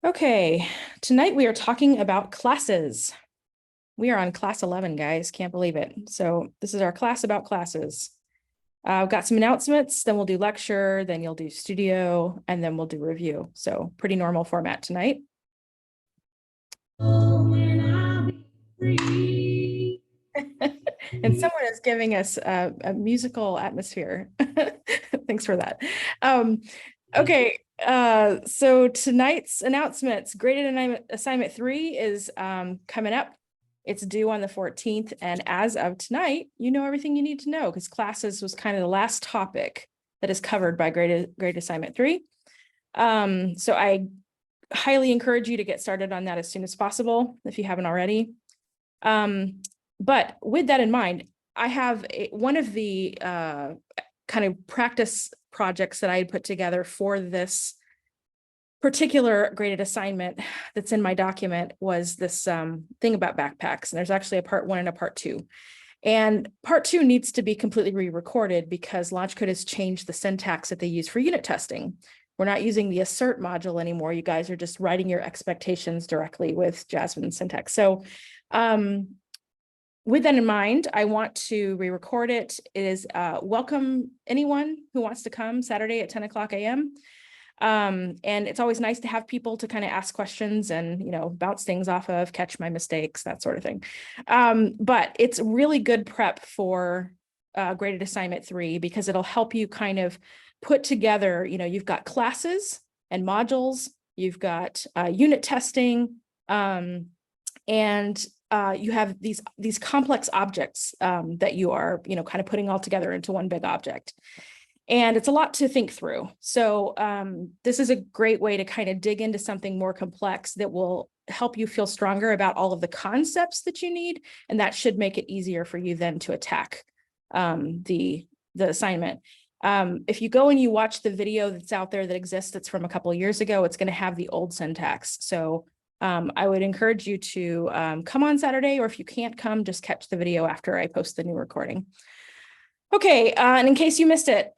Okay, tonight we are talking about classes. We are on class 11, guys. Can't believe it. So this is our class about classes. I've got some announcements, then we'll do lecture, then you'll do studio, and then we'll do review. So pretty normal format tonight. And someone is giving us a musical atmosphere. Thanks for that. Okay, so tonight's announcements, graded assignment 3 is coming up. It's due on the 14th. And as of tonight, you know everything you need to know because classes was kind of the last topic that is covered by grade assignment 3. So I highly encourage you to get started on that as soon as possible if you haven't already. But with that in mind, I have one of the kind of practice projects that I had put together for this particular graded assignment that's in my document was this thing about backpacks. And there's actually a part 1 and a part 2. And part 2 needs to be completely re-recorded because LaunchCode has changed the syntax that they use for unit testing. We're not using the assert module anymore. You guys are just writing your expectations directly with Jasmine syntax. So with that in mind, I want to re-record it. It is welcome anyone who wants to come Saturday at 10 o'clock a.m. And it's always nice to have people to kind of ask questions and, you know, bounce things off of, catch my mistakes, that sort of thing. But it's really good prep for graded assignment 3 because it'll help you kind of put together, you know, you've got classes and modules, you've got unit testing, and you have these complex objects that you are, you know, kind of putting all together into one big object. And it's a lot to think through. So this is a great way to kind of dig into something more complex that will help you feel stronger about all of the concepts that you need. And that should make it easier for you then to attack the assignment. If you go and you watch the video that's out there that exists, that's from a couple of years ago, it's going to have the old syntax. So I would encourage you to come on Saturday, or if you can't come, just catch the video after I post the new recording. Okay, and in case you missed it,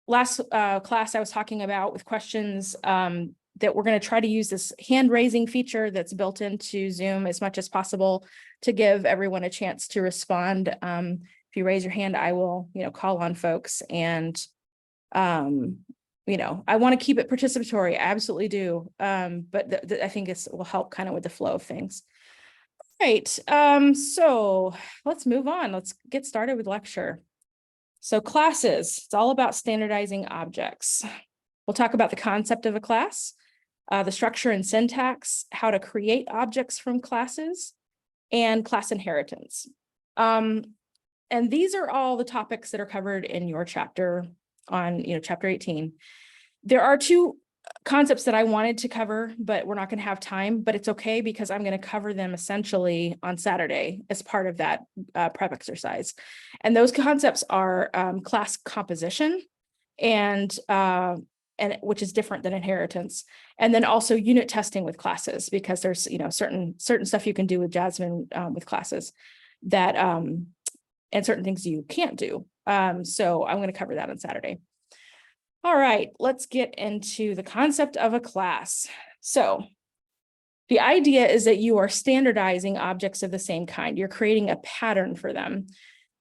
last class I was talking about with questions that we're going to try to use this hand raising feature that's built into Zoom as much as possible to give everyone a chance to respond. If you raise your hand, I will, you know, call on folks and, you know, I want to keep it participatory. I absolutely do. But I think it will help kind of with the flow of things. Right, so let's move on. Let's get started with lecture. So classes, it's all about standardizing objects. We'll talk about the concept of a class, the structure and syntax, how to create objects from classes, and class inheritance. And these are all the topics that are covered in your chapter on, you know, chapter 18. There are 2 concepts that I wanted to cover, but we're not going to have time, but it's okay because I'm going to cover them essentially on Saturday as part of that prep exercise. And those concepts are class composition and which is different than inheritance. And then also unit testing with classes, because there's, you know, certain stuff you can do with Jasmine with classes that and certain things you can't do. So I'm going to cover that on Saturday. All right, let's get into the concept of a class. So the idea is that you are standardizing objects of the same kind. You're creating a pattern for them.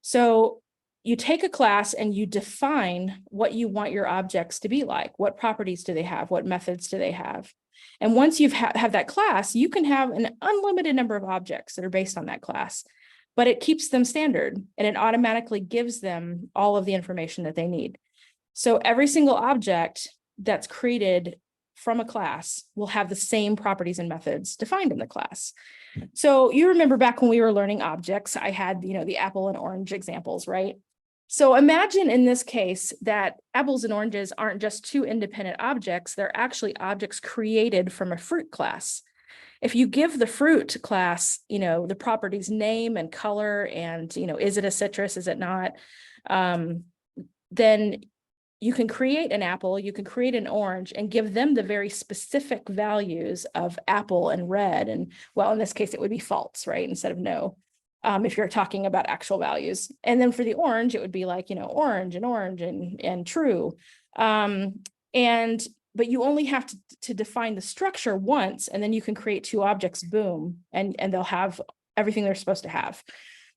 So you take a class and you define what you want your objects to be like. What properties do they have? What methods do they have? And once you have that class, you can have an unlimited number of objects that are based on that class, but it keeps them standard and it automatically gives them all of the information that they need. So every single object that's created from a class will have the same properties and methods defined in the class. So you remember back when we were learning objects, I had, you know, the apple and orange examples, right? So imagine in this case that apples and oranges aren't just 2 independent objects, they're actually objects created from a fruit class. If you give the fruit class, you know, the properties name and color and, you know, is it a citrus, is it not? Then you can create an apple, you can create an orange and give them the very specific values of apple and red. And well, in this case, it would be false, right? Instead of no, if you're talking about actual values. And then for the orange, it would be like, you know, orange and true. And but you only have to define the structure once, and then you can create two objects, boom, and they'll have everything they're supposed to have.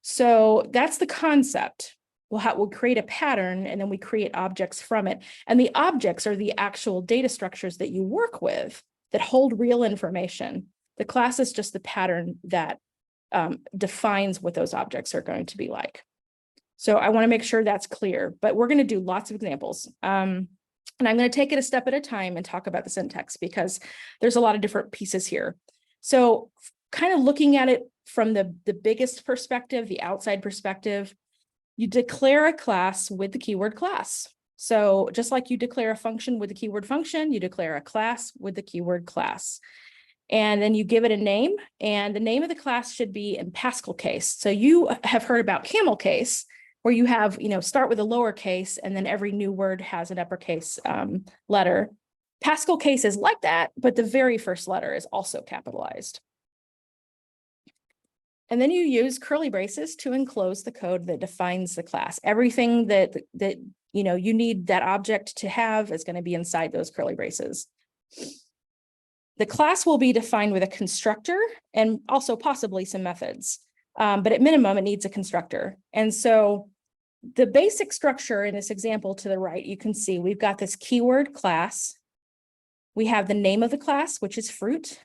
So that's the concept. We'll create a pattern, and then we create objects from it. And the objects are the actual data structures that you work with that hold real information. The class is just the pattern that defines what those objects are going to be like. So I want to make sure that's clear, but we're going to do lots of examples. And I'm going to take it a step at a time and talk about the syntax, because there's a lot of different pieces here. So kind of looking at it from the biggest perspective, the outside perspective, you declare a class with the keyword class. So just like you declare a function with the keyword function, you declare a class with the keyword class. And then you give it a name, and the name of the class should be in Pascal case. So you have heard about camel case, where you have, start with a lowercase, and then every new word has an uppercase letter. Pascal case is like that, but the very first letter is also capitalized. And then you use curly braces to enclose the code that defines the class. Everything that you need that object to have is going to be inside those curly braces. The class will be defined with a constructor and also possibly some methods. But at minimum, it needs a constructor. And so the basic structure in this example to the right, you can see we've got this keyword class. We have the name of the class, which is fruit.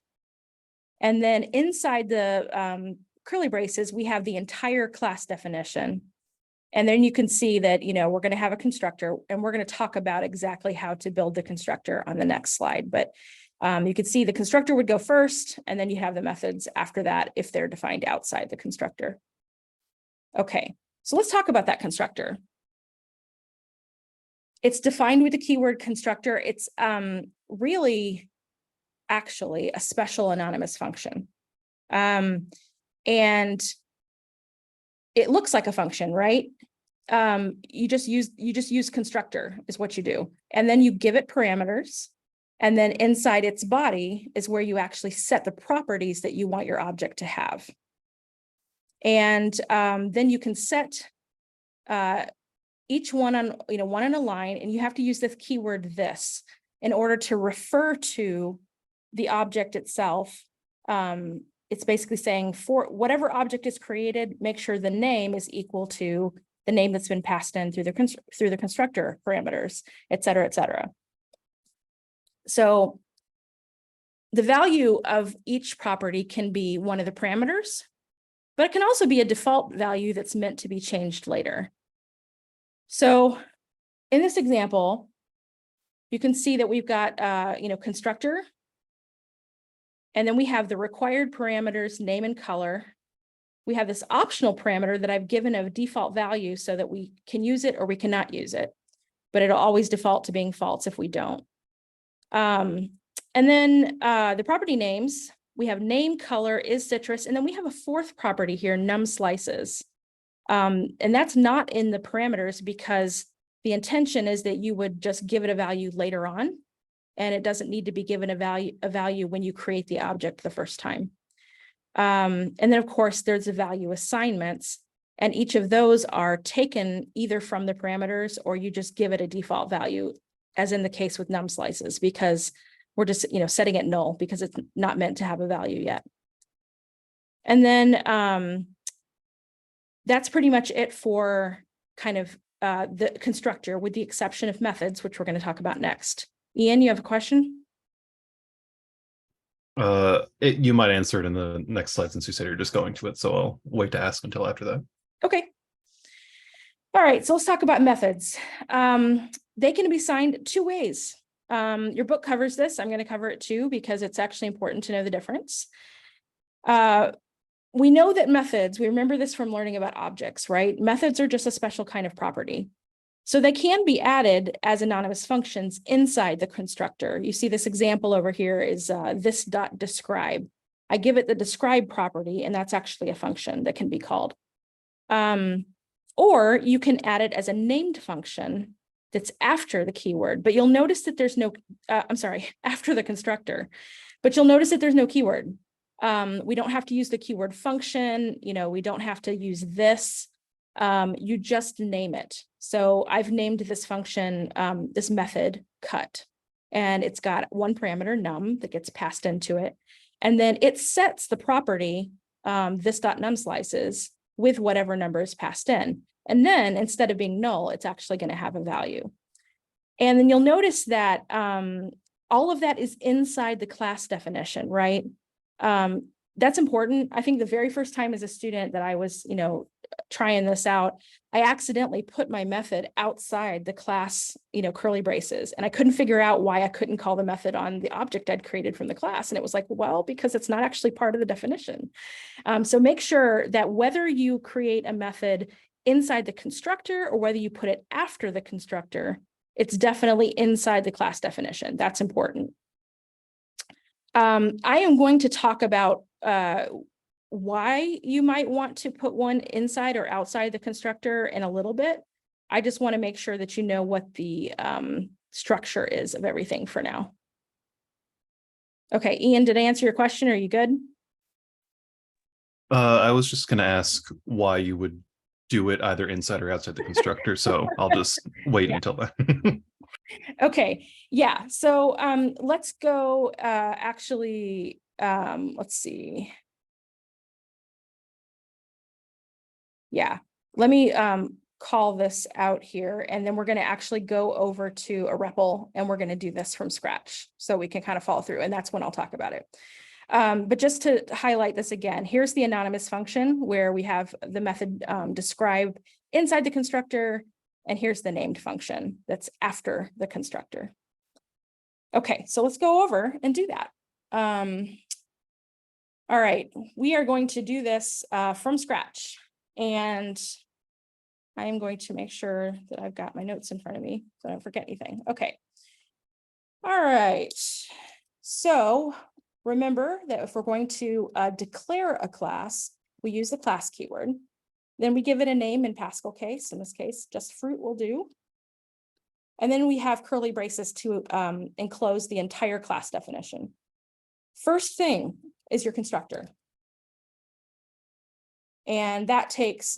And then inside the curly braces, we have the entire class definition. And then you can see that, we're going to have a constructor, and we're going to talk about exactly how to build the constructor on the next slide. But you could see the constructor would go first, and then you have the methods after that if they're defined outside the constructor. Okay, so let's talk about that constructor. It's defined with the keyword constructor. It's really actually a special anonymous function. And it looks like a function, right? You just use constructor is what you do. And then you give it parameters. And then inside its body is where you actually set the properties that you want your object to have. And then you can set each one on, one in a line, and you have to use this keyword this in order to refer to the object itself. It's basically saying for whatever object is created, make sure the name is equal to the name that's been passed in through the constructor parameters, et cetera, et cetera. So the value of each property can be one of the parameters, but it can also be a default value that's meant to be changed later. So in this example, you can see that we've got, constructor, and then we have the required parameters, name and color. We have this optional parameter that I've given a default value so that we can use it or we cannot use it, but it'll always default to being false if we don't. And then the property names, we have name, color, is citrus, and then we have a fourth property here, num slices. And that's not in the parameters because the intention is that you would just give it a value later on, and it doesn't need to be given a value when you create the object the first time. And then of course there's the value assignments, and each of those are taken either from the parameters or you just give it a default value, as in the case with num slices, because we're just, setting it null because it's not meant to have a value yet. And then that's pretty much it for kind of the constructor, with the exception of methods, which we're going to talk about next. Ian, you have a question? You might answer it in the next slide since you said you're just going to it, so I'll wait to ask until after that. Okay. All right, so let's talk about methods. They can be signed two ways. Your book covers this. I'm going to cover it too because it's actually important to know the difference. We know that methods, we remember this from learning about objects, right? Methods are just a special kind of property. So they can be added as anonymous functions inside the constructor. You see this example over here is this.describe. I give it the describe property, and that's actually a function that can be called. Or you can add it as a named function that's after the keyword, but you'll notice that there's no, after the constructor, but you'll notice that there's no keyword. We don't have to use the keyword function, we don't have to use this. You just name it. So I've named this function, this method cut. and it's got one parameter num that gets passed into it. And then it sets the property, this.num slices with whatever number is passed in. And then instead of being null, it's actually going to have a value. And then you'll notice that all of that is inside the class definition, right? That's important. I think the very first time as a student that I was, trying this out, I accidentally put my method outside the class, curly braces, and I couldn't figure out why I couldn't call the method on the object I'd created from the class. And it was like, well, because it's not actually part of the definition. So make sure that whether you create a method inside the constructor or whether you put it after the constructor, it's definitely inside the class definition. That's important. I am going to talk about why you might want to put one inside or outside the constructor in a little bit. I just want to make sure that you know what the structure is of everything for now. Okay, Ian, did I answer your question? Are you good? I was just going to ask why you would do it either inside or outside the constructor, so I'll just wait until then. Okay, yeah, so let's go actually, let's see. Yeah, let me call this out here, and then we're going to actually go over to a REPL, and we're going to do this from scratch so we can kind of follow through, and that's when I'll talk about it. But just to highlight this again, here's the anonymous function where we have the method described inside the constructor, and here's the named function that's after the constructor. Okay, so let's go over and do that. All right, we are going to do this from scratch. And I am going to make sure that I've got my notes in front of me so I don't forget anything. Okay. All right. So remember that if we're going to declare a class, we use the class keyword. Then we give it a name in Pascal case. In this case, just fruit will do. And then we have curly braces to enclose the entire class definition. First thing is your constructor. And that takes,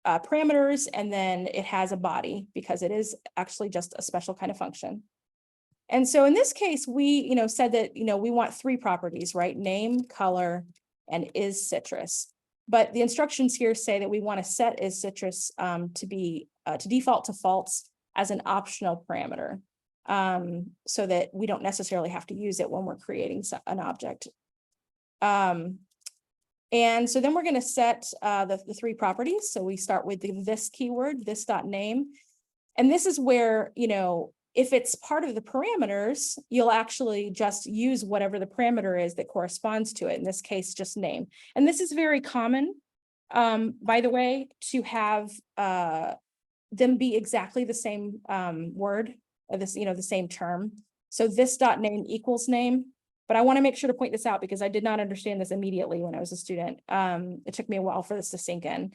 parameters, and then it has a body because it is actually just a special kind of function. And so in this case, we, said that, we want three properties, right? Name, color, and is citrus. But the instructions here say that we want to set is citrus to default to false as an optional parameter, so that we don't necessarily have to use it when we're creating an object. And so then we're going to set the three properties. So we start with this keyword, this.name. And this is where, if it's part of the parameters, you'll actually just use whatever the parameter is that corresponds to it. In this case, just name. And this is very common, by the way, to have them be exactly the same word, or this, the same term. So this.name equals name. But I want to make sure to point this out because I did not understand this immediately when I was a student. It took me a while for this to sink in.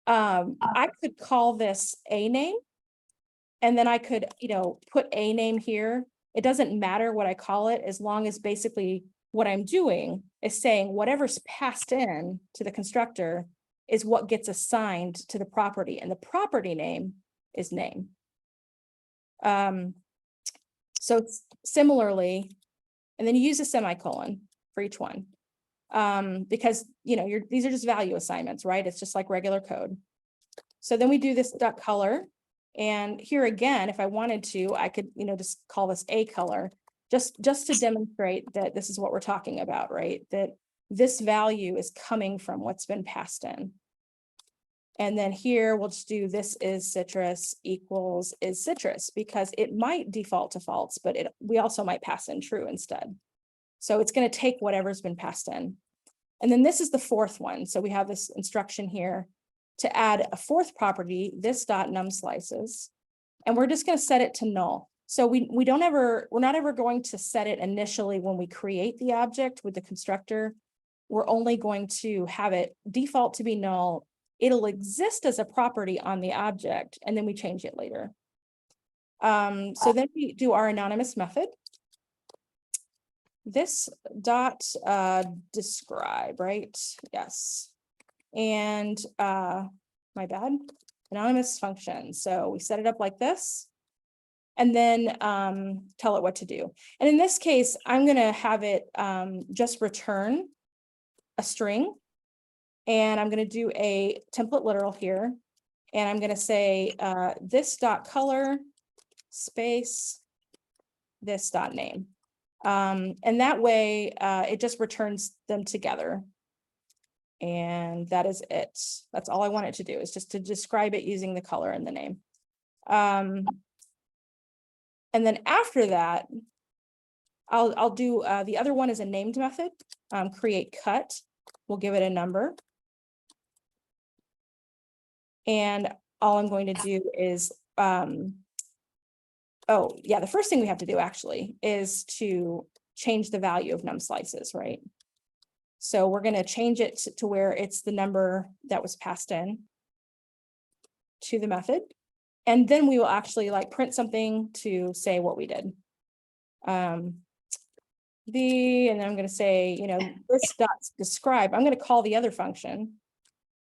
I could call this a name, and then I could, put a name here. It doesn't matter what I call it, as long as basically what I'm doing is saying whatever's passed in to the constructor is what gets assigned to the property, and the property name is name. So similarly, and then you use a semicolon for each one, because these are just value assignments, right? It's just like regular code. So then we do this dot color, and here again, if I wanted to, I could just call this a color, just to demonstrate that this is what we're talking about, right? That this value is coming from what's been passed in. And then here we'll just do this is citrus equals is citrus, because it might default to false, but we also might pass in true instead. So it's going to take whatever's been passed in. And then this is the fourth one. So we have this instruction here to add a fourth property, this.num slices, and we're just going to set it to null. So we're not ever going to set it initially when we create the object with the constructor. We're only going to have it default to be null. It'll exist as a property on the object, and then we change it later. So then we do our anonymous method. This dot describe, right? Yes. And my bad, anonymous function. So we set it up like this. and then tell it what to do. And in this case, I'm going to have it just return a string. And I'm going to do a template literal here. And I'm going to say this dot color space this dot name. And that way it just returns them together. And that is it. That's all I want it to do, is just to describe it using the color and the name. And then after that, I'll do the other one is a named method, create cut. We'll give it a number. And all I'm going to do is, oh yeah, the first thing we have to do actually is to change the value of num slices, right? So we're going to change it to where it's the number that was passed in to the method. And then we will actually like print something to say what we did. And then I'm going to say, you know, this dot describe. I'm going to call the other function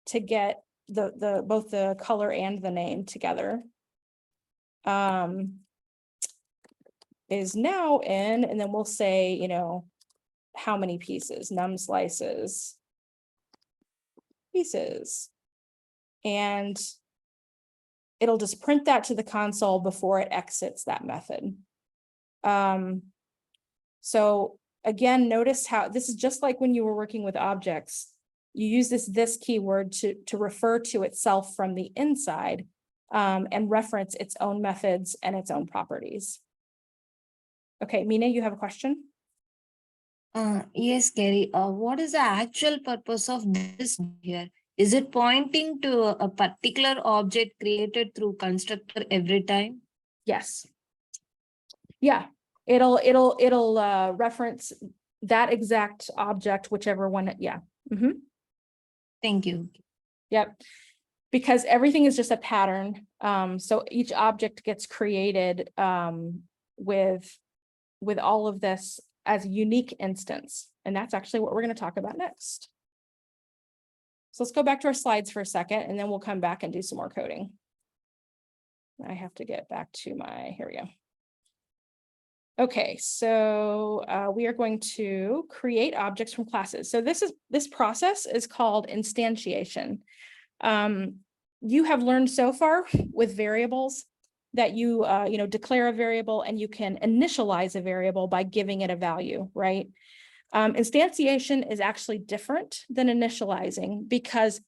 to get both the color and the name together. Is now in, and then we'll say, you know, how many pieces, num slices, pieces. And it'll just print that to the console before it exits that method. So again, notice how this is just like when you were working with objects. You use this keyword to refer to itself from the inside and reference its own methods and its own properties. Okay, Mina, you have a question? Yes, Gary. What is the actual purpose of this here? Is it pointing to a particular object created through constructor every time? Yes. Yeah, it'll reference that exact object, whichever one. Yeah. Mm-hmm. Thank you. Yep. Because everything is just a pattern. So each object gets created with all of this as a unique instance. And that's actually what we're going to talk about next. So let's go back to our slides for a second, and then we'll come back and do some more coding. I have to get back to here we go. Okay, so we are going to create objects from classes. So this process is called instantiation. You have learned so far with variables that you declare a variable and you can initialize a variable by giving it a value, right? Instantiation is actually different than initializing because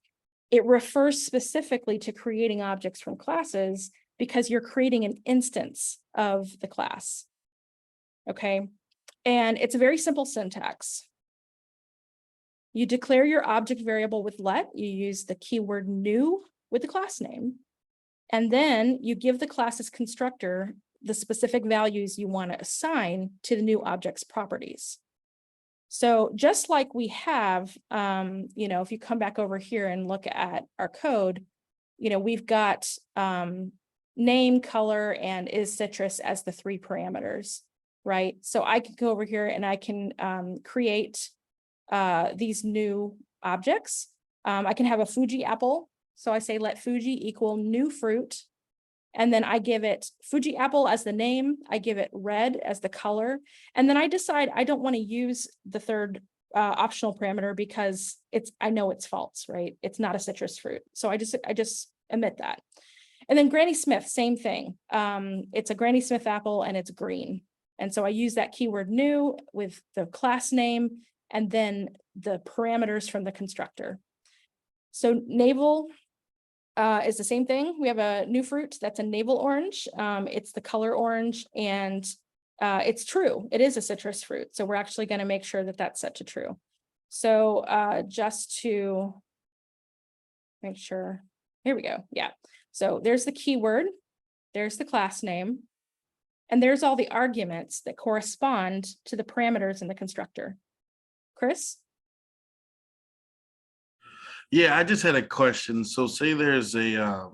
it refers specifically to creating objects from classes because you're creating an instance of the class. Okay, and it's a very simple syntax. You declare your object variable with let, you use the keyword new with the class name, and then you give the class's constructor the specific values you want to assign to the new object's properties. So just like we have, if you come back over here and look at our code, we've got name, color, and is citrus as the 3 parameters, right? So I can go over here and I can create these new objects. I can have a Fuji apple. So I say let Fuji equal new fruit. And then I give it Fuji apple as the name. I give it red as the color. And then I decide I don't want to use the third optional parameter because I know it's false, right? It's not a citrus fruit. So I just omit that. And then Granny Smith, same thing. It's a Granny Smith apple and it's green. And so I use that keyword new with the class name and then the parameters from the constructor. So navel is the same thing. We have a new fruit that's a navel orange. It's the color orange and it's true. It is a citrus fruit. So we're actually going to make sure that that's set to true. So just to make sure, here we go. Yeah. So there's the keyword, there's the class name, and there's all the arguments that correspond to the parameters in the constructor. Chris? Yeah, I just had a question. So say there's a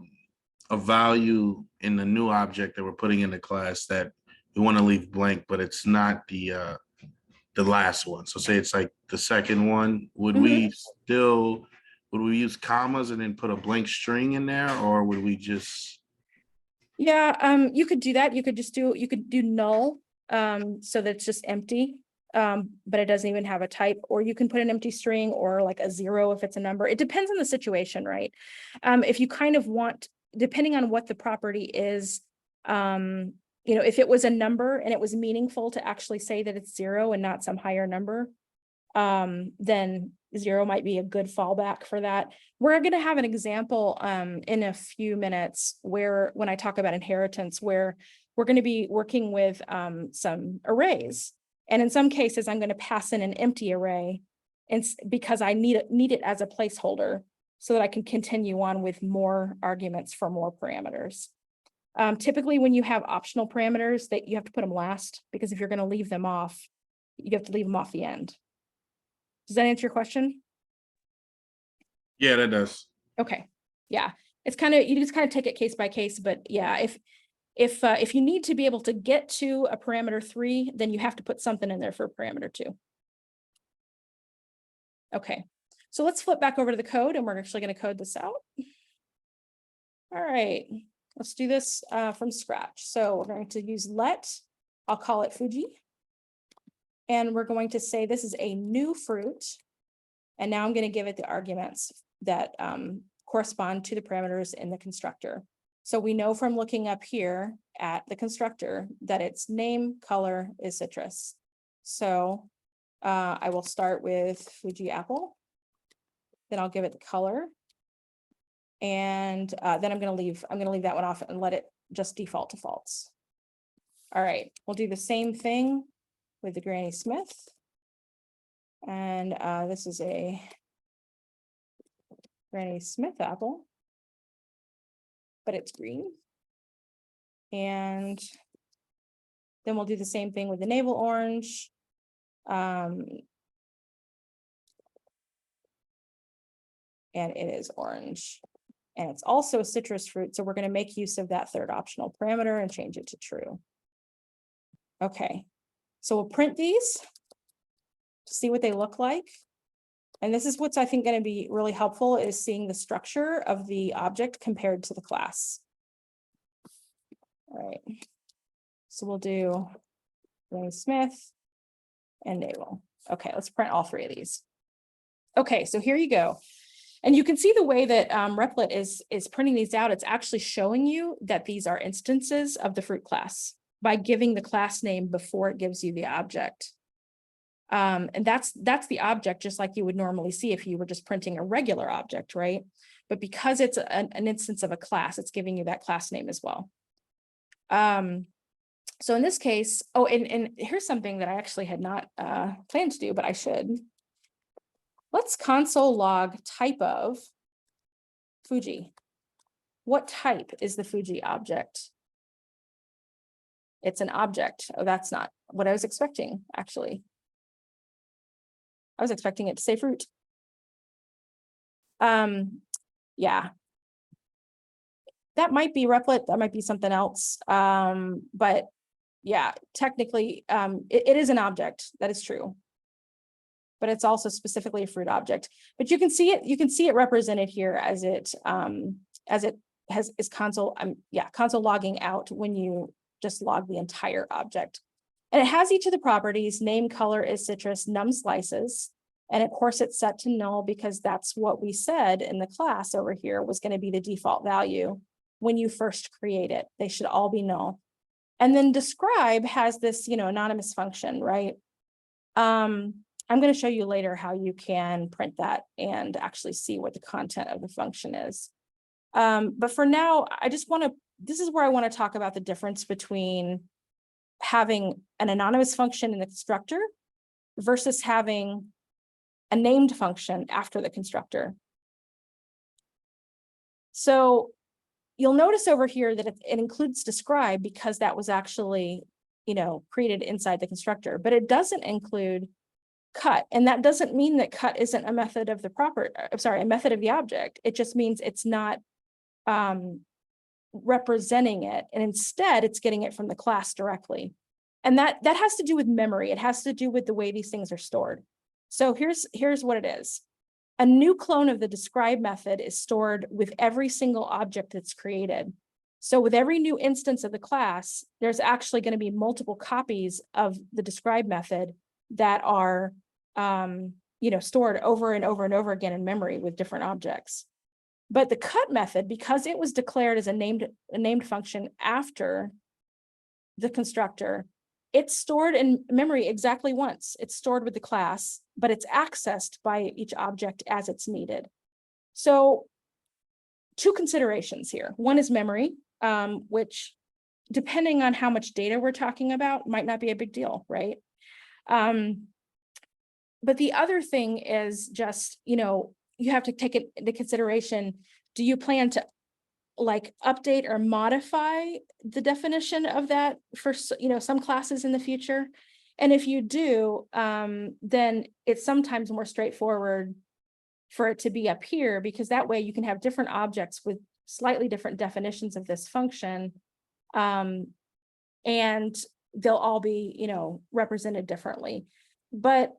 value in the new object that we're putting in the class that we want to leave blank, but it's not the last one. So say it's like the second one. Would we use commas and then put a blank string in there, or would we just Yeah, you could do that. You could do null, so that it's just empty. But it doesn't even have a type, or you can put an empty string or like a 0 if it's a number. It depends on the situation, right? If you kind of want, depending on what the property is, if it was a number and it was meaningful to actually say that it's 0 and not some higher number, then 0 might be a good fallback for that. We're going to have an example in a few minutes where, when I talk about inheritance, where we're going to be working with some arrays. And in some cases, I'm going to pass in an empty array and because I need it as a placeholder so that I can continue on with more arguments for more parameters. Typically, when you have optional parameters, that you have to put them last, because if you're going to leave them off, you have to leave them off the end. Does that answer your question? Yeah, that does. Okay, yeah, it's kind of, you just kind of take it case by case, but yeah, if you need to be able to get to a parameter 3, then you have to put something in there for parameter 2. Okay, so let's flip back over to the code, and we're actually going to code this out. All right, let's do this from scratch. So we're going to use let, I'll call it Fuji. And we're going to say this is a new fruit. And now I'm going to give it the arguments that correspond to the parameters in the constructor. So we know from looking up here at the constructor that its name color is citrus. So I will start with Fuji apple. Then I'll give it the color. And then I'm going to leave that one off and let it just default to false. All right, we'll do the same thing with the Granny Smith. And this is a Granny Smith apple, but it's green. And then we'll do the same thing with the navel orange. And it is orange. And it's also a citrus fruit, so we're going to make use of that third optional parameter and change it to true. Okay, so we'll print these to see what they look like. And this is what's, I think, going to be really helpful, is seeing the structure of the object compared to the class. All right, so we'll do Granny Smith and navel. Okay, let's print all 3 of these. Okay, so here you go. And you can see the way that Replit is printing these out. It's actually showing you that these are instances of the fruit class by giving the class name before it gives you the object. And that's the object, just like you would normally see if you were just printing a regular object, right? But because it's an instance of a class, it's giving you that class name as well. So in this case, oh, and here's something that I actually had not planned to do, but I should. Let's console log type of Fuji. What type is the Fuji object? It's an object. Oh, that's not what I was expecting, actually. I was expecting it to say fruit. Yeah. That might be Replit, that might be something else. But yeah, technically, it is an object, that is true. But it's also specifically a fruit object. But you can see it represented here as it is console, console logging out when you just log the entire object. And it has each of the properties. Name color is citrus, num slices. And of course it's set to null because that's what we said in the class over here was going to be the default value when you first create it. They should all be null. And then describe has this, anonymous function, right? I'm going to show you later how you can print that and actually see what the content of the function is. But for now, this is where I want to talk about the difference between having an anonymous function in the constructor versus having a named function after the constructor. So you'll notice over here that it includes describe because that was actually, created inside the constructor, but it doesn't include cut. And that doesn't mean that cut isn't a method of a method of the object. It just means it's not representing it. And instead it's getting it from the class directly. And that has to do with memory. It has to do with the way these things are stored. So here's what it is. A new clone of the describe method is stored with every single object that's created. So with every new instance of the class, there's actually going to be multiple copies of the describe method that are, stored over and over and over again in memory with different objects. But the cut method, because it was declared as a named function after the constructor, it's stored in memory exactly once. It's stored with the class, but it's accessed by each object as it's needed. So two considerations here. One is memory, which depending on how much data we're talking about might not be a big deal, right? But the other thing is just, you have to take it into consideration. Do you plan to like update or modify the definition of that for, some classes in the future? And if you do, then it's sometimes more straightforward for it to be up here, because that way you can have different objects with slightly different definitions of this function. And they'll all be, represented differently. But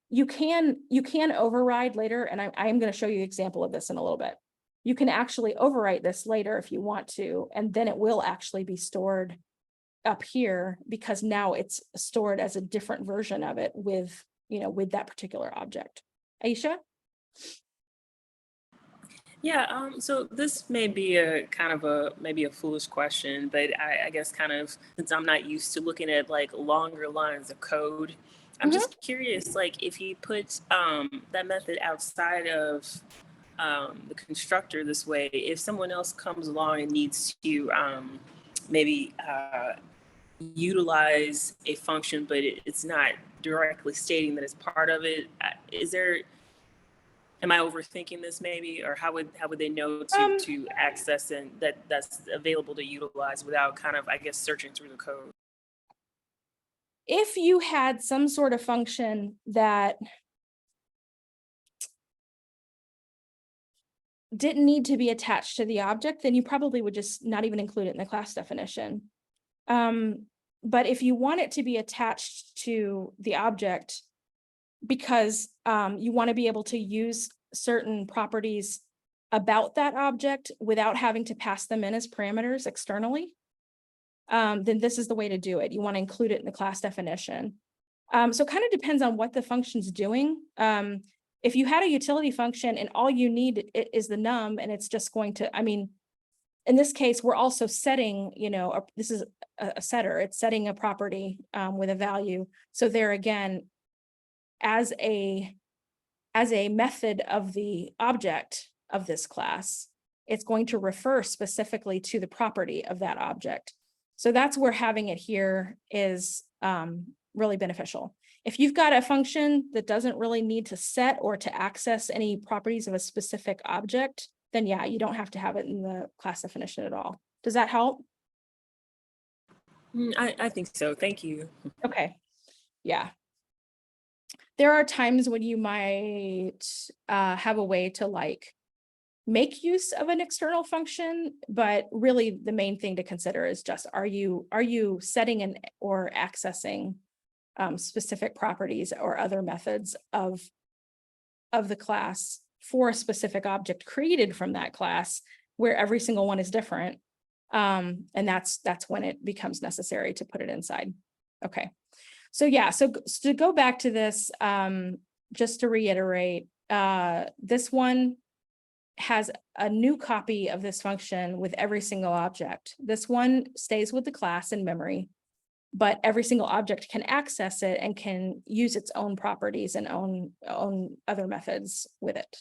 you can override later, and I am going to show you an example of this in a little bit. You can actually overwrite this later if you want to, and then it will actually be stored up here, because now it's stored as a different version of it with, with that particular object. Aisha? Yeah, so this may be maybe a foolish question, but I guess kind of, since I'm not used to looking at like longer lines of code, I'm just curious, like if you put that method outside of the constructor this way, if someone else comes along and needs to maybe utilize a function, but it's not directly stating that it's part of it, am I overthinking this maybe, or how would they know to access and that's available to utilize without kind of, I guess, searching through the code? If you had some sort of function that didn't need to be attached to the object, then you probably would just not even include it in the class definition. But if you want it to be attached to the object, because you want to be able to use certain properties about that object without having to pass them in as parameters externally, then this is the way to do it. You want to include it in the class definition. So it kind of depends on what the function's doing. If you had a utility function and all you need is the num, and it's just going to, in this case, we're also setting, this is a setter, it's setting a property with a value. So there again, as a method of the object of this class, it's going to refer specifically to the property of that object. So that's where having it here is really beneficial. If you've got a function that doesn't really need to set or to access any properties of a specific object, then yeah, you don't have to have it in the class definition at all. Does that help? I think so. Thank you. Okay. Yeah. There are times when you might have a way to like make use of an external function, but really the main thing to consider is just, are you setting or accessing specific properties or other methods of the class for a specific object created from that class, where every single one is different. And that's when it becomes necessary to put it inside. Okay. So yeah, so to go back to this, just to reiterate, this one has a new copy of this function with every single object. This one stays with the class in memory, but every single object can access it and can use its own properties and own other methods with it.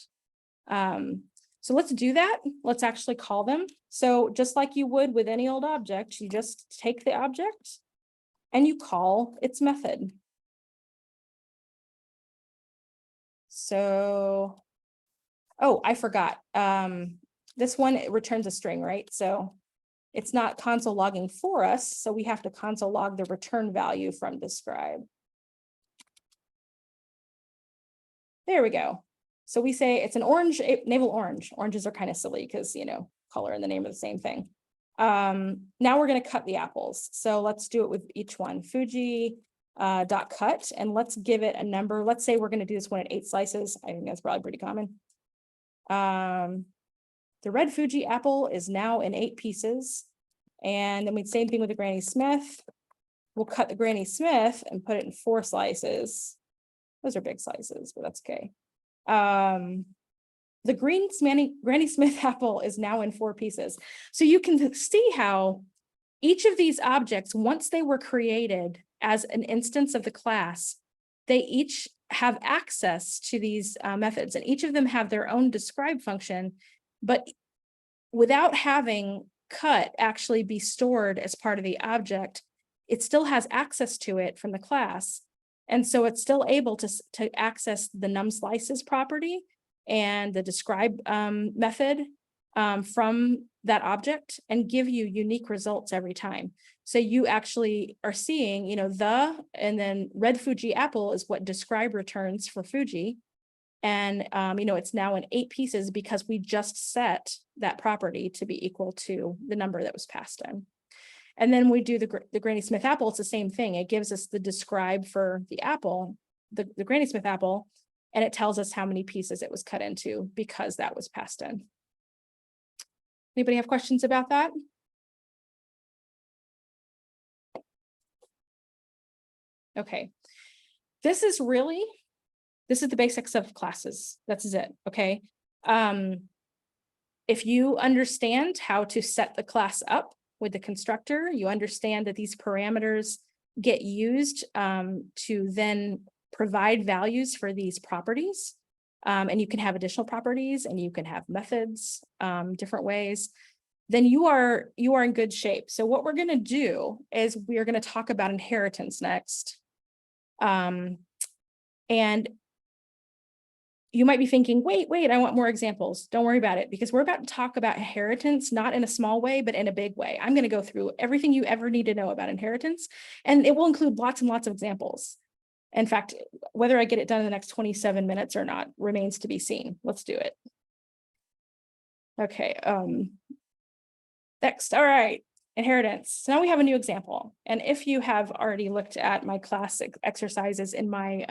So let's do that. Let's actually call them. So just like you would with any old object, you just take the object and you call its method. So, oh, I forgot. This one, it returns a string, right? So it's not console logging for us. So we have to console log the return value from describe. There we go. So we say it's an orange, navel orange. Oranges are kind of silly because, color and the name of the same thing. Now we're going to cut the apples. So let's do it with each one. Fuji dot cut, and let's give it a number. Let's say we're going to do this one at 8 slices. I think that's probably pretty common. The red Fuji apple is now in 8 pieces. And then same thing with the Granny Smith. We'll cut the Granny Smith and put it in 4 slices. Those are big slices, but that's okay. The Granny Smith apple is now in 4 pieces. So you can see how each of these objects, once they were created as an instance of the class, they each have access to these methods, and each of them have their own describe function, but without having cut actually be stored as part of the object, it still has access to it from the class. And so it's still able to access the num slices property and the describe method from that object and give you unique results every time. So you actually are seeing, and then red Fuji apple is what describe returns for Fuji. And, it's now in 8 pieces because we just set that property to be equal to the number that was passed in. And then we do the Granny Smith apple. It's the same thing. It gives us the describe for the apple, the Granny Smith apple, and it tells us how many pieces it was cut into because that was passed in. Anybody have questions about that? Okay. This is the basics of classes. That's it. Okay. If you understand how to set the class up with the constructor, you understand that these parameters get used to then provide values for these properties. And you can have additional properties and you can have methods different ways, then you are in good shape. So what we're going to do is we are going to talk about inheritance next. And you might be thinking, wait, I want more examples. Don't worry about it, because we're about to talk about inheritance, not in a small way, but in a big way. I'm going to go through everything you ever need to know about inheritance, and it will include lots and lots of examples. In fact, whether I get it done in the next 27 minutes or not remains to be seen. Let's do it. Okay. Next. All right. Inheritance. So now we have a new example. And if you have already looked at my classic exercises in my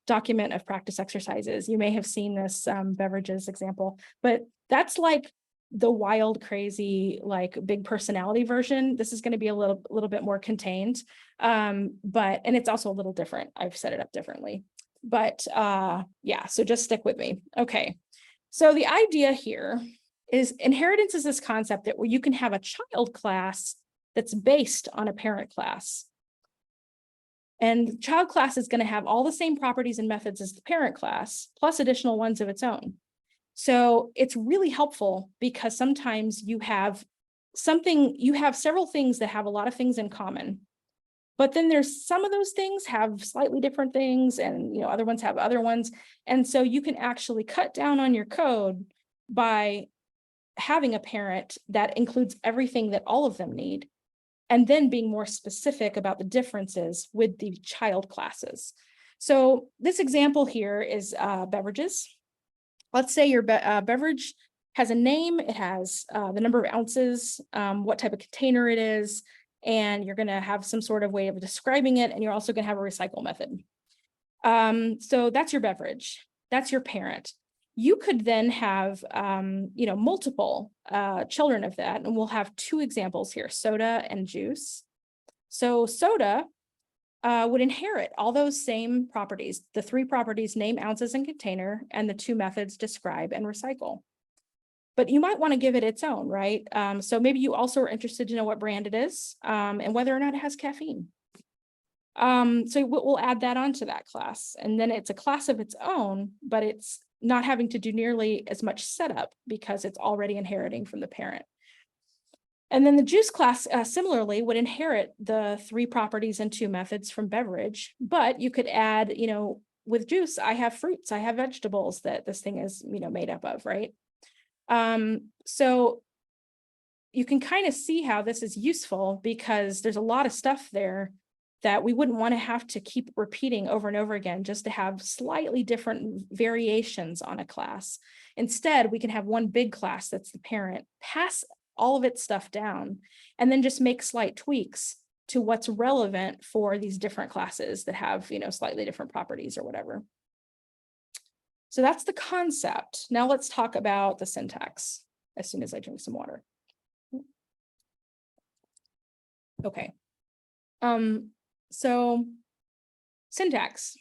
document of practice exercises, you may have seen this beverages example, but that's like the wild, crazy, like big personality version. This is going to be a little bit more contained, and it's also a little different. I've set it up differently, but yeah, so just stick with me. Okay, so the idea here is inheritance is this concept that where you can have a child class that's based on a parent class. And the child class is going to have all the same properties and methods as the parent class, plus additional ones of its own. So it's really helpful because sometimes you have several things that have a lot of things in common, but then there's some of those things have slightly different things, and other ones have other ones. And so you can actually cut down on your code by having a parent that includes everything that all of them need, and then being more specific about the differences with the child classes. So this example here is beverages. Let's say your beverage has a name, it has the number of ounces, what type of container it is, and you're going to have some sort of way of describing it, and you're also going to have a recycle method. So that's your beverage. That's your parent. You could then have, multiple children of that, and we'll have 2 examples here, soda and juice. So soda would inherit all those same properties, the 3 properties, name, ounces, and container, and the 2 methods, describe and recycle. But you might want to give it its own, right? So maybe you also are interested to know what brand it is and whether or not it has caffeine. So we'll add that onto that class, and then it's a class of its own, but it's not having to do nearly as much setup because it's already inheriting from the parent. And then the juice class similarly would inherit the 3 properties and 2 methods from beverage, but you could add, with juice, I have fruits, I have vegetables that this thing is, made up of, right? So you can kind of see how this is useful because there's a lot of stuff there that we wouldn't want to have to keep repeating over and over again just to have slightly different variations on a class. Instead, we can have one big class that's the parent, pass all of its stuff down, and then just make slight tweaks to what's relevant for these different classes that have, slightly different properties or whatever. So that's the concept. Now let's talk about the syntax. as soon as I drink some water. Okay. So syntax.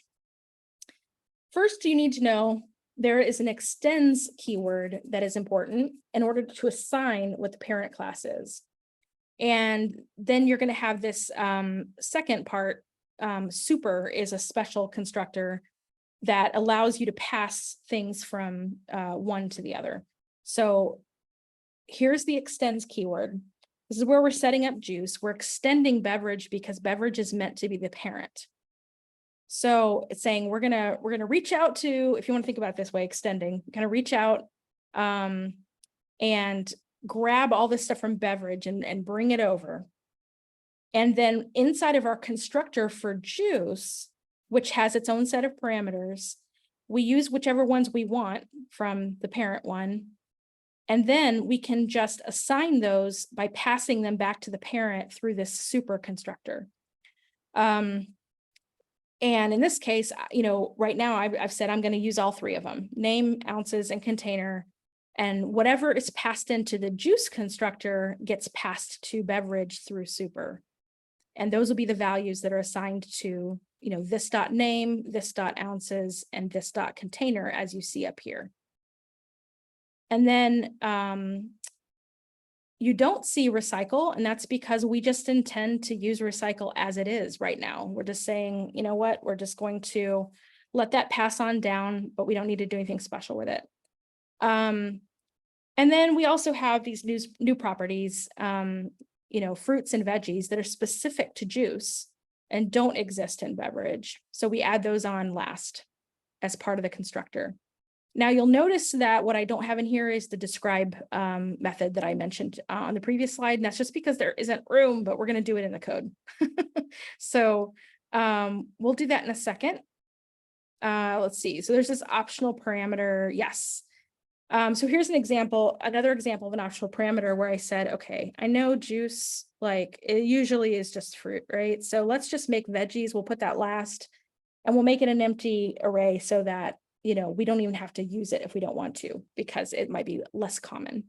First, you need to know there is an extends keyword that is important in order to assign what the parent class is. And then you're going to have this second part. Super is a special constructor that allows you to pass things from one to the other. So here's the extends keyword. This is where we're setting up juice. We're extending beverage because beverage is meant to be the parent. So it's saying we're gonna reach out to, if you want to think about it this way, extending, kind of reach out and grab all this stuff from beverage and bring it over. And then inside of our constructor for juice, which has its own set of parameters, we use whichever ones we want from the parent one. And then we can just assign those by passing them back to the parent through this super constructor. And in this case, right now I've said I'm going to use all three of them: name, ounces, and container. And whatever is passed into the juice constructor gets passed to beverage through super. And those will be the values that are assigned to, this dot name, this dot ounces, and this dot container, as you see up here. And then you don't see recycle, and that's because we just intend to use recycle as it is right now. We're just saying, you know what, we're just going to let that pass on down, but we don't need to do anything special with it. And then we also have these new properties, fruits and veggies that are specific to juice and don't exist in beverage. So we add those on last as part of the constructor. Now you'll notice that what I don't have in here is the describe method that I mentioned on the previous slide. And that's just because there isn't room, but we're going to do it in the code. So we'll do that in a second. Let's see. So there's this optional parameter. Yes. So here's another example of an optional parameter where I said, okay, I know juice, like it usually is just fruit, right? So let's just make veggies. We'll put that last and we'll make it an empty array so that we don't even have to use it if we don't want to, because it might be less common.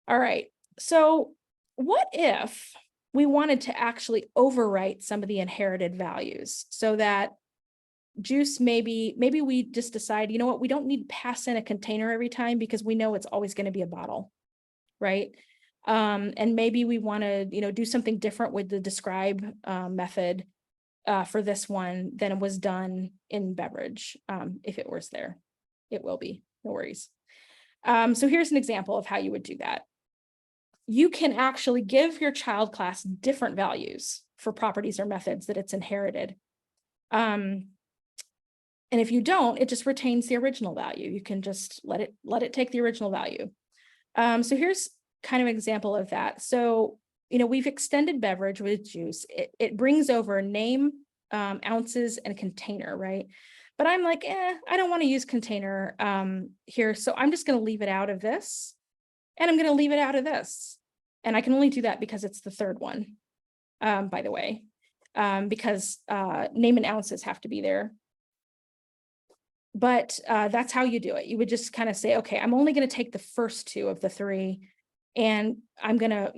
All right. So what if we wanted to actually overwrite some of the inherited values so that juice, maybe we just decide, you know what, we don't need to pass in a container every time because we know it's always going to be a bottle, right? And maybe we want to, do something different with the describe method for this one than it was done in beverage. If it was there, it will be, no worries. So here's an example of how you would do that. You can actually give your child class different values for properties or methods that it's inherited. And if you don't, it just retains the original value. You can just let it take the original value. So here's kind of an example of that. So we've extended beverage with juice. It brings over name, ounces, and container, right? But I'm like, I don't want to use container here. So I'm just going to leave it out of this. And I'm going to leave it out of this. And I can only do that because it's the third one, by the way, because name and ounces have to be there. But that's how you do it. You would just kind of say, okay, I'm only going to take the first two of the three. And I'm going to,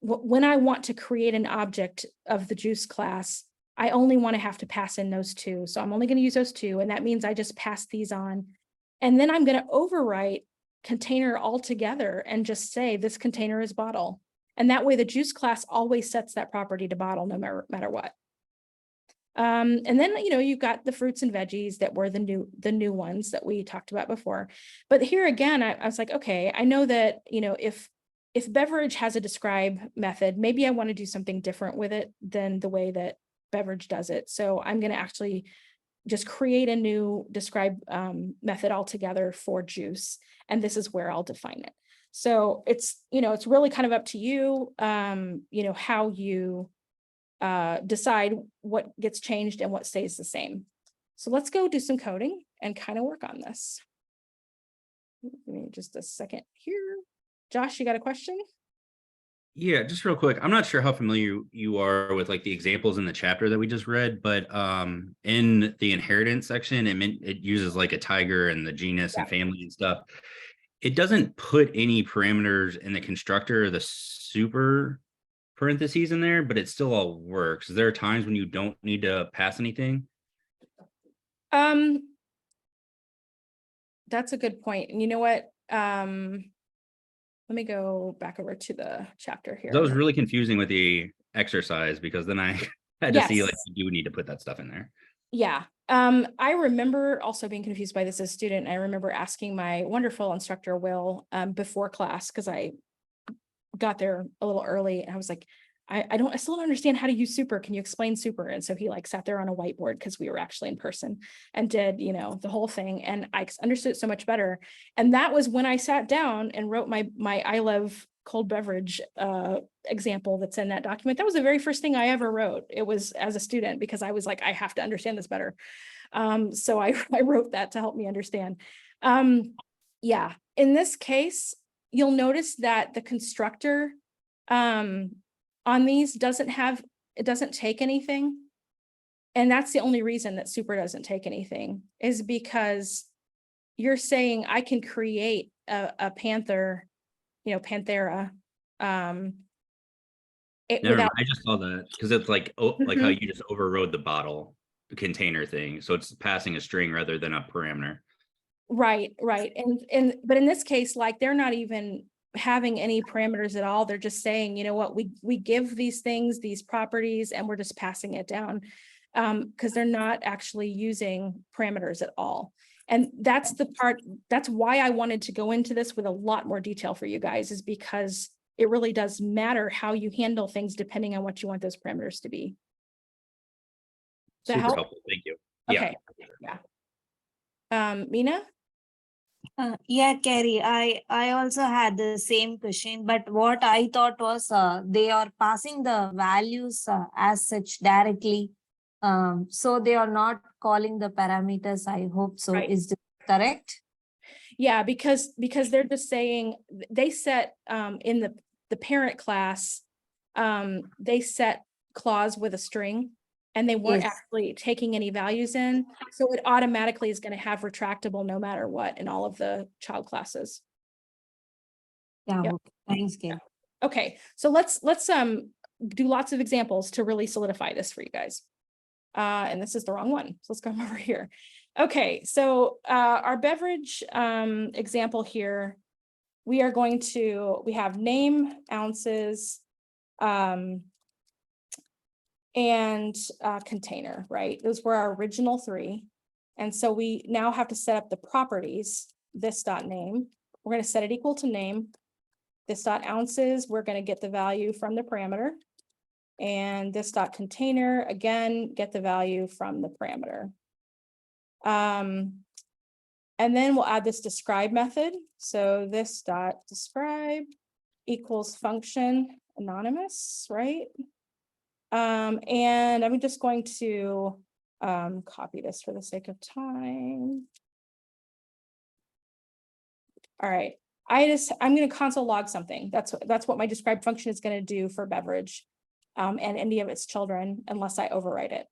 when I want to create an object of the juice class, I only want to have to pass in those two. So I'm only going to use those two. And that means I just pass these on. And then I'm going to overwrite container altogether and just say this container is bottle. And that way the juice class always sets that property to bottle no matter what. And then, you've got the fruits and veggies that were the new ones that we talked about before. But here again, I was like, okay, I know that, if beverage has a describe method, maybe I want to do something different with it than the way that beverage does it. So I'm going to actually just create a new describe method altogether for juice. And this is where I'll define it. So it's really kind of up to you, how you decide what gets changed and what stays the same. So let's go do some coding and kind of work on this. Give me just a second here. Josh, you got a question? Yeah, just real quick. I'm not sure how familiar you are with like the examples in the chapter that we just read, but in the inheritance section, it uses like a tiger and the genus and family and stuff. it doesn't put any parameters in the constructor or the super parentheses in there, but it still all works. There are times when you don't need to pass anything. That's a good point. And you know what? Let me go back over to the chapter here. That was really confusing with the exercise because then I had to see like Yes. you would need to put that stuff in there. Yeah. I remember also being confused by this as a student. I remember asking my wonderful instructor, Will, before class, because I got there a little early and I was like, I still don't understand how to use super. Can you explain super? And so he like sat there on a whiteboard because we were actually in person and did, the whole thing. And I understood it so much better. And that was when I sat down and wrote my I love cold beverage example that's in that document. That was the very first thing I ever wrote. It was as a student because I was like, I have to understand this better. So I wrote that to help me understand. Yeah, in this case, you'll notice that the constructor on these doesn't take anything. And that's the only reason that super doesn't take anything is because you're saying I can create a panther, Panthera. Never Without, mind. I just saw that because it's like like how Mhm. you just overrode the bottle container thing. So it's passing a string rather than a parameter. right. But in this case, like they're not even having any parameters at all. They're just saying, you know what, we give these things, these properties, and we're just passing it down. Because they're not actually using parameters at all. And that's the part, that's why I wanted to go into this with a lot more detail for you guys, is because it really does matter how you handle things depending on what you want those parameters to be. Does that Super help? helpful. Thank you. Yeah. Okay, yeah. Mina? Yeah, Carrie, I also had the same question, but what I thought was they are passing the values as such directly. So they are not calling the parameters. I hope so. Right. Is this correct? Yeah, because they're just saying, they set in the parent class, they set clause with a string. And they weren't Yes. actually taking any values in. So it automatically is going to have retractable no matter what in all of the child classes. Yeah. Yep. Okay. Thanks, Carrie. Okay, so let's do lots of examples to really solidify this for you guys. And this is the wrong one. So let's go over here. Okay, so our beverage example here, we have name, ounces, and container, right? Those were our original three. And so we now have to set up the properties, this dot name. We're going to set it equal to name. This dot ounces, we're going to get the value from the parameter. And this dot container, again, get the value from the parameter. And then we'll add this describe method. So this dot describe equals function anonymous, right? And I'm just going to copy this for the sake of time. All right, I'm going to console log something. That's what my describe function is going to do for beverage and any of its children, unless I overwrite it.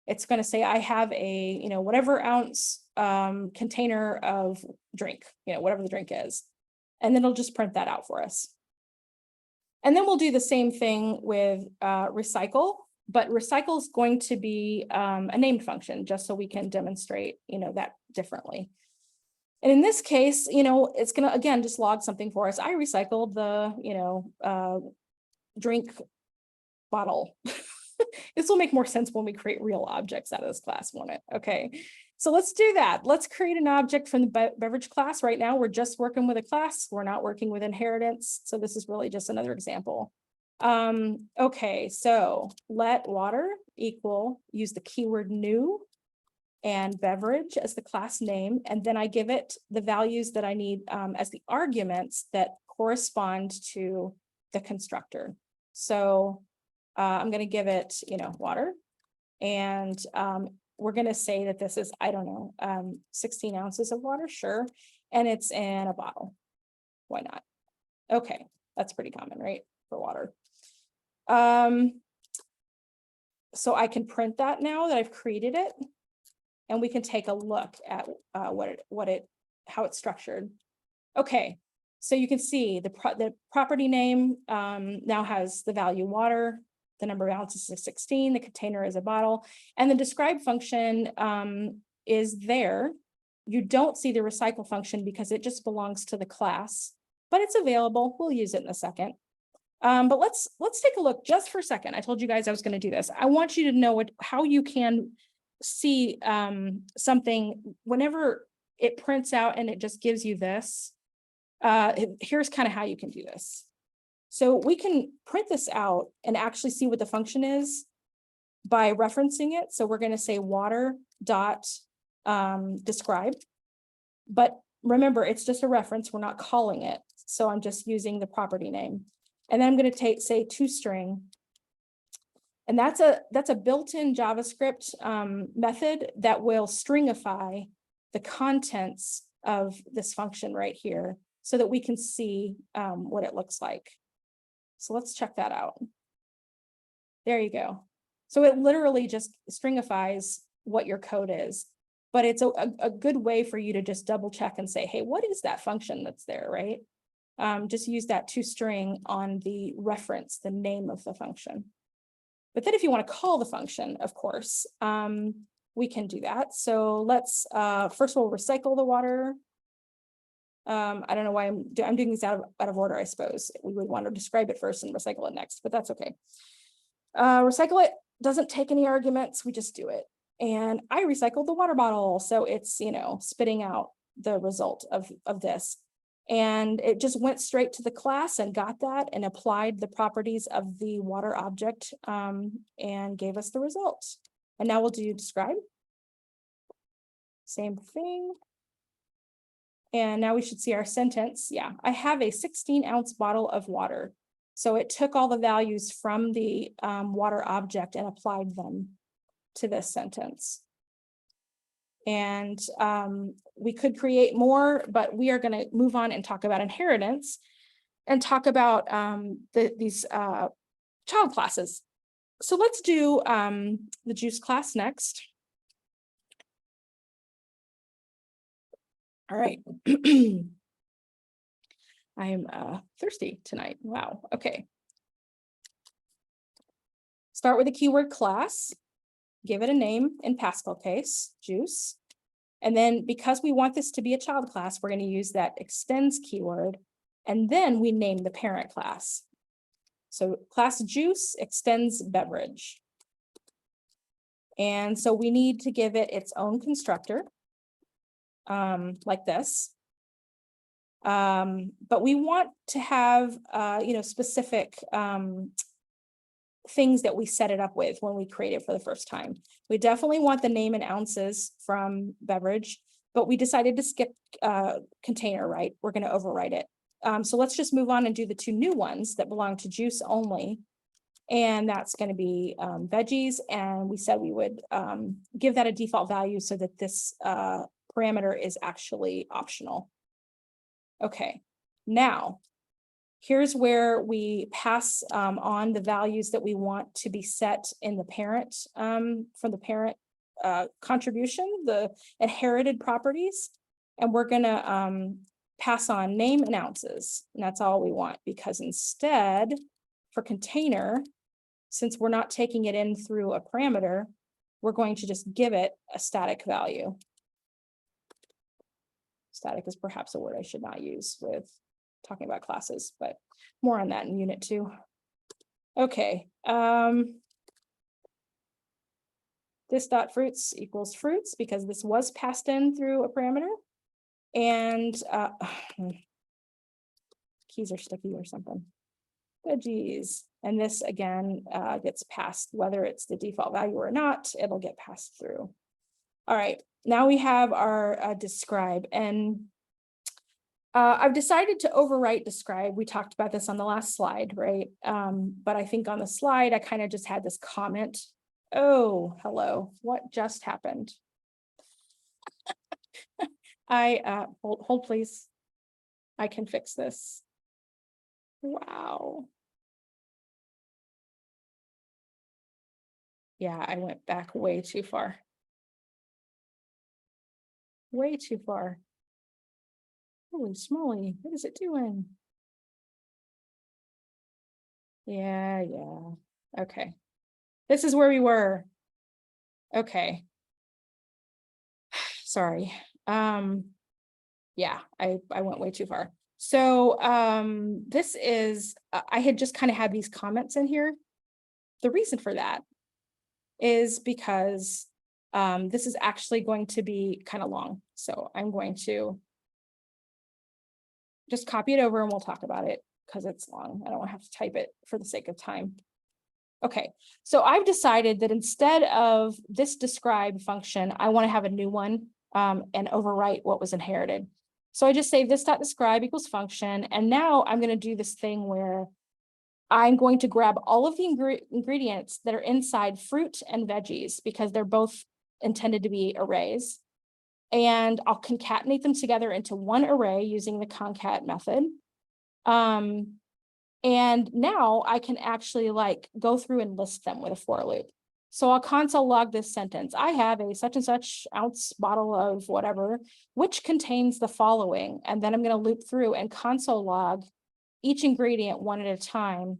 It's going to say I have a, whatever ounce container of drink, whatever the drink is. And then it'll just print that out for us. And then we'll do the same thing with recycle, but recycle is going to be a named function, just so we can demonstrate, that differently. And in this case, it's going to, again, just log something for us. I recycled the, drink bottle. This will make more sense when we create real objects out of this class, won't it? Okay, so let's do that. Let's create an object from the beverage class. Right now, we're just working with a class. We're not working with inheritance. So this is really just another example. Okay, so let water equal, use the keyword new and beverage as the class name. And then I give it the values that I need as the arguments that correspond to the constructor. So I'm going to give it, water. And we're going to say that this is, 16 ounces of water. Sure. And it's in a bottle. Why not? Okay. That's pretty common, right? For water. So I can print that now that I've created it. And we can take a look at how it's structured. Okay, so you can see the property name now has the value water, the number of ounces is 16, the container is a bottle, and the describe function is there. You don't see the recycle function because it just belongs to the class, but it's available. We'll use it in a second. But let's take a look just for a second. I told you guys I was going to do this. I want you to know how you can see something whenever it prints out and it just gives you this. Here's kind of how you can do this. So we can print this out and actually see what the function is by referencing it. So we're going to say water dot describe, but remember, it's just a reference. We're not calling it. So I'm just using the property name. And then I'm going to say toString. And that's a built-in JavaScript method that will stringify the contents of this function right here so that we can see what it looks like. So let's check that out. There you go. So it literally just stringifies what your code is, but it's a good way for you to just double check and say, hey, what is that function that's there, right? Just use that toString on the reference, the name of the function. But then if you want to call the function, of course, we can do that. So let's first of all recycle the water. I don't know why I'm doing this out of order, I suppose. We would want to describe it first and recycle it next, but that's okay. Recycle it doesn't take any arguments, we just do it. And I recycled the water bottle, so it's, spitting out the result of this. And it just went straight to the class and got that and applied the properties of the water object and gave us the results. And now we'll do describe. Same thing. And now we should see our sentence. Yeah, I have a 16-ounce bottle of water. So it took all the values from the water object and applied them to this sentence. And we could create more, but we are going to move on and talk about inheritance and talk about these child classes. So let's do the juice class next. All right. I am thirsty tonight. Wow. Okay. Start with a keyword class. Give it a name, in Pascal case, juice. And then because we want this to be a child class, we're going to use that extends keyword. And then we name the parent class. So class juice extends beverage. And so we need to give it its own constructor, like this. But we want to have, specific things that we set it up with when we create it for the first time. We definitely want the name in ounces from beverage, but we decided to skip container, right? We're going to overwrite it. So let's just move on and do the two new ones that belong to juice only. And that's going to be veggies. And we said we would give that a default value so that this parameter is actually optional. Okay, now here's where we pass on the values that we want to be set in the parent, from the parent contribution, the inherited properties. And we're gonna pass on name and ounces. And that's all we want, because instead for container, since we're not taking it in through a parameter, we're going to just give it a static value. Static is perhaps a word I should not use with talking about classes, but more on that in unit 2. Okay. This dot fruits equals fruits because this was passed in through a parameter. And keys are sticky or something. Veggies. And this again gets passed, whether it's the default value or not, it'll get passed through. All right, now we have our describe, and I've decided to overwrite describe. We talked about this on the last slide, right? But I think on the slide, I kind of just had this comment. Oh, hello, what just happened? Hold please. I can fix this. Wow. Yeah, I went back way too far. Way too far. Holy smoly, what is it doing? Yeah, okay. This is where we were. Okay. Sorry. Yeah, I went way too far. So this is, I had just kind of had these comments in here. The reason for that is because this is actually going to be kind of long. So I'm going to just copy it over and we'll talk about it because it's long. I don't want to have to type it for the sake of time. Okay, so I've decided that instead of this describe function, I want to have a new one and overwrite what was inherited. So I just say this.describe equals function. And now I'm going to do this thing where I'm going to grab all of the ingredients that are inside fruit and veggies because they're both intended to be arrays. And I'll concatenate them together into one array using the concat method. And now I can actually like go through and list them with a for loop. So I'll console log this sentence. I have a such and such ounce bottle of whatever, which contains the following. And then I'm going to loop through and console log each ingredient one at a time.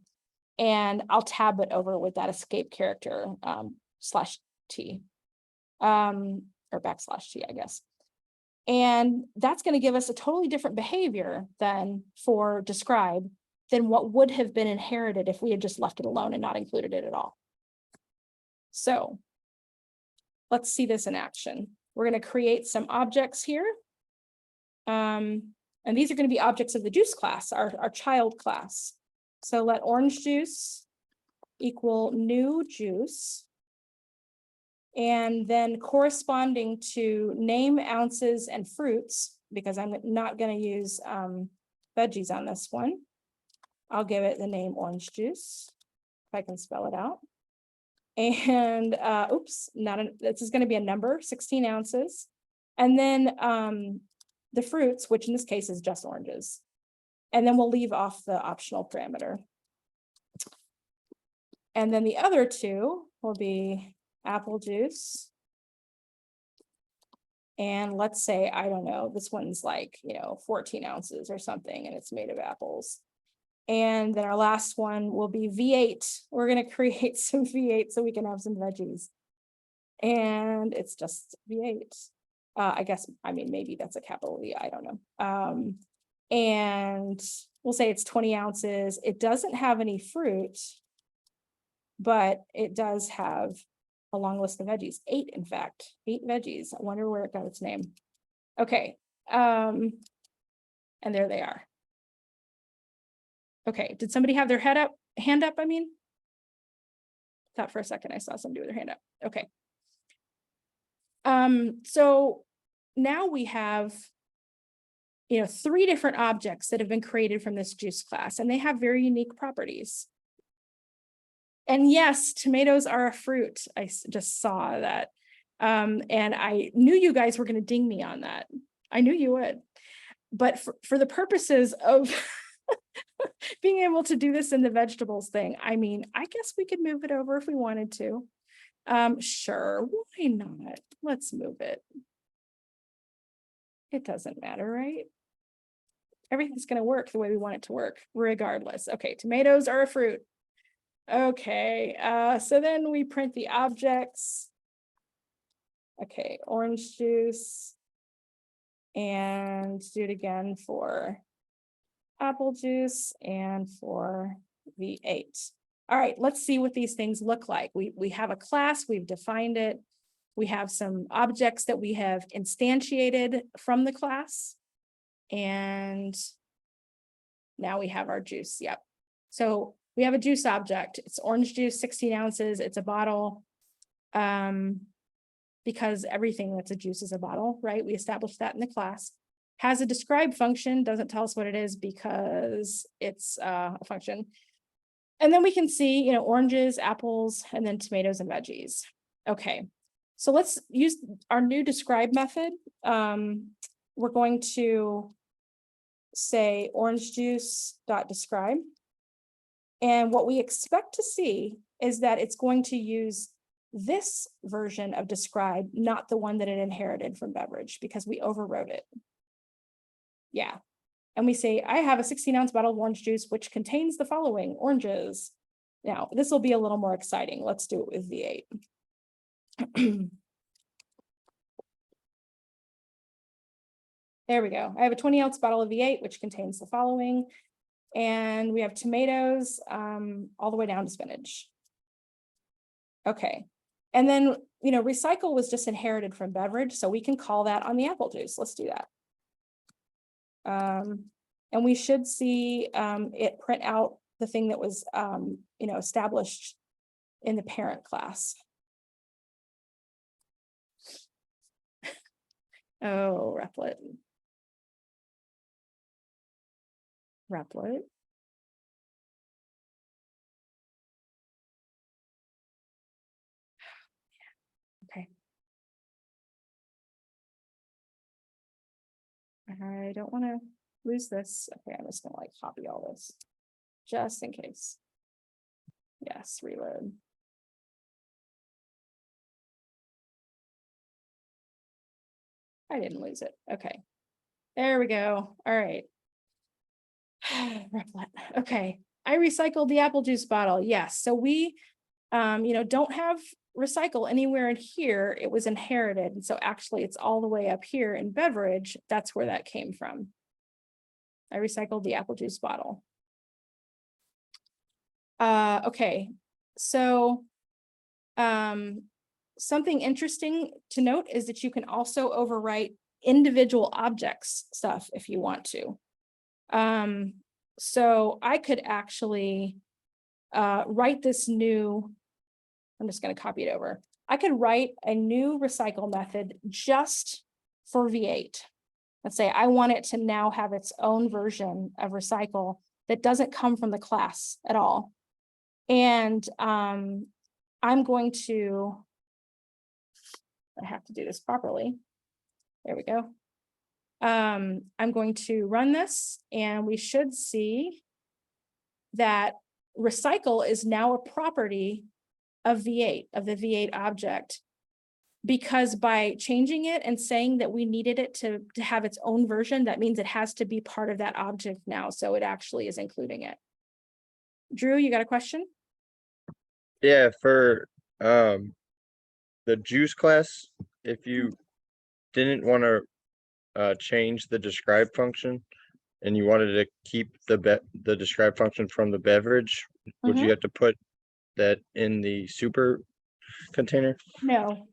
And I'll tab it over with that escape character /t or \t, I guess. And that's going to give us a totally different behavior than for describe than what would have been inherited if we had just left it alone and not included it at all. So let's see this in action. We're going to create some objects here. And these are going to be objects of the juice class, our child class. So let orange juice equal new juice. And then corresponding to name ounces and fruits, because I'm not going to use veggies on this one. I'll give it the name orange juice, if I can spell it out. And oops, this is going to be a number, 16 ounces. And then the fruits, which in this case is just oranges. And then we'll leave off the optional parameter. And then the other two will be apple juice. And let's say, I don't know, this one's like, 14 ounces or something, and it's made of apples. And then our last one will be V8. We're going to create some V8 so we can have some veggies. And it's just V8. I guess, maybe that's a capital V, I don't know. And we'll say it's 20 ounces. It doesn't have any fruit, but it does have a long list of veggies. 8, in fact, 8 veggies. I wonder where it got its name. Okay. And there they are. Okay, did somebody have their hand up? Thought for a second I saw somebody with their hand up. Okay. So now we have, 3 different objects that have been created from this juice class, and they have very unique properties. And yes, tomatoes are a fruit. I just saw that. And I knew you guys were going to ding me on that. I knew you would. But for the purposes of being able to do this in the vegetables thing, I guess we could move it over if we wanted to. Sure, why not? Let's move it. It doesn't matter, right? Everything's going to work the way we want it to work, regardless. Okay, tomatoes are a fruit. Okay, so then we print the objects. Okay, orange juice. And do it again for apple juice and for V8. All right, let's see what these things look like. We have a class, we've defined it. We have some objects that we have instantiated from the class. And now we have our juice, yep. So we have a juice object. It's orange juice, 16 ounces. It's a bottle. Because everything that's a juice is a bottle, right? We established that in the class. Has a describe function, doesn't tell us what it is because it's a function. And then we can see, oranges, apples, and then tomatoes and veggies. Okay, so let's use our new describe method. We're going to say orange juice dot describe. And what we expect to see is that it's going to use this version of describe, not the one that it inherited from beverage, because we overwrote it. Yeah. And we say, I have a 16-ounce bottle of orange juice, which contains the following oranges. Now, this will be a little more exciting. Let's do it with V8. There we go. I have a 20-ounce bottle of V8, which contains the following. And we have tomatoes all the way down to spinach. Okay. And then, recycle was just inherited from beverage, so we can call that on the apple juice. Let's do that. And we should see it print out the thing that was, established in the parent class. Oh, Replit. Okay. I don't want to lose this. Okay, I'm just gonna copy all this just in case. Yes, reload. I didn't lose it. Okay. There we go. All right. Okay. I recycled the apple juice bottle. Yes. So we, don't have recycle anywhere in here. It was inherited. And so actually it's all the way up here in beverage. That's where that came from. I recycled the apple juice bottle. Okay. So, something interesting to note is that you can also overwrite individual objects stuff if you want to. So I could actually write this new, I'm just going to copy it over. I could write a new recycle method just for V8. Let's say I want it to now have its own version of recycle that doesn't come from the class at all. And I'm going to, I have to do this properly. There we go. I'm going to run this and we should see that recycle is now a property of V8, of the V8 object, because by changing it and saying that we needed it to have its own version, that means it has to be part of that object now. So it actually is including it. Drew, you got a question? Yeah, for the juice class, if you didn't want to change the describe function and you wanted to keep the describe function from the beverage, would you have to put that in the super container? No,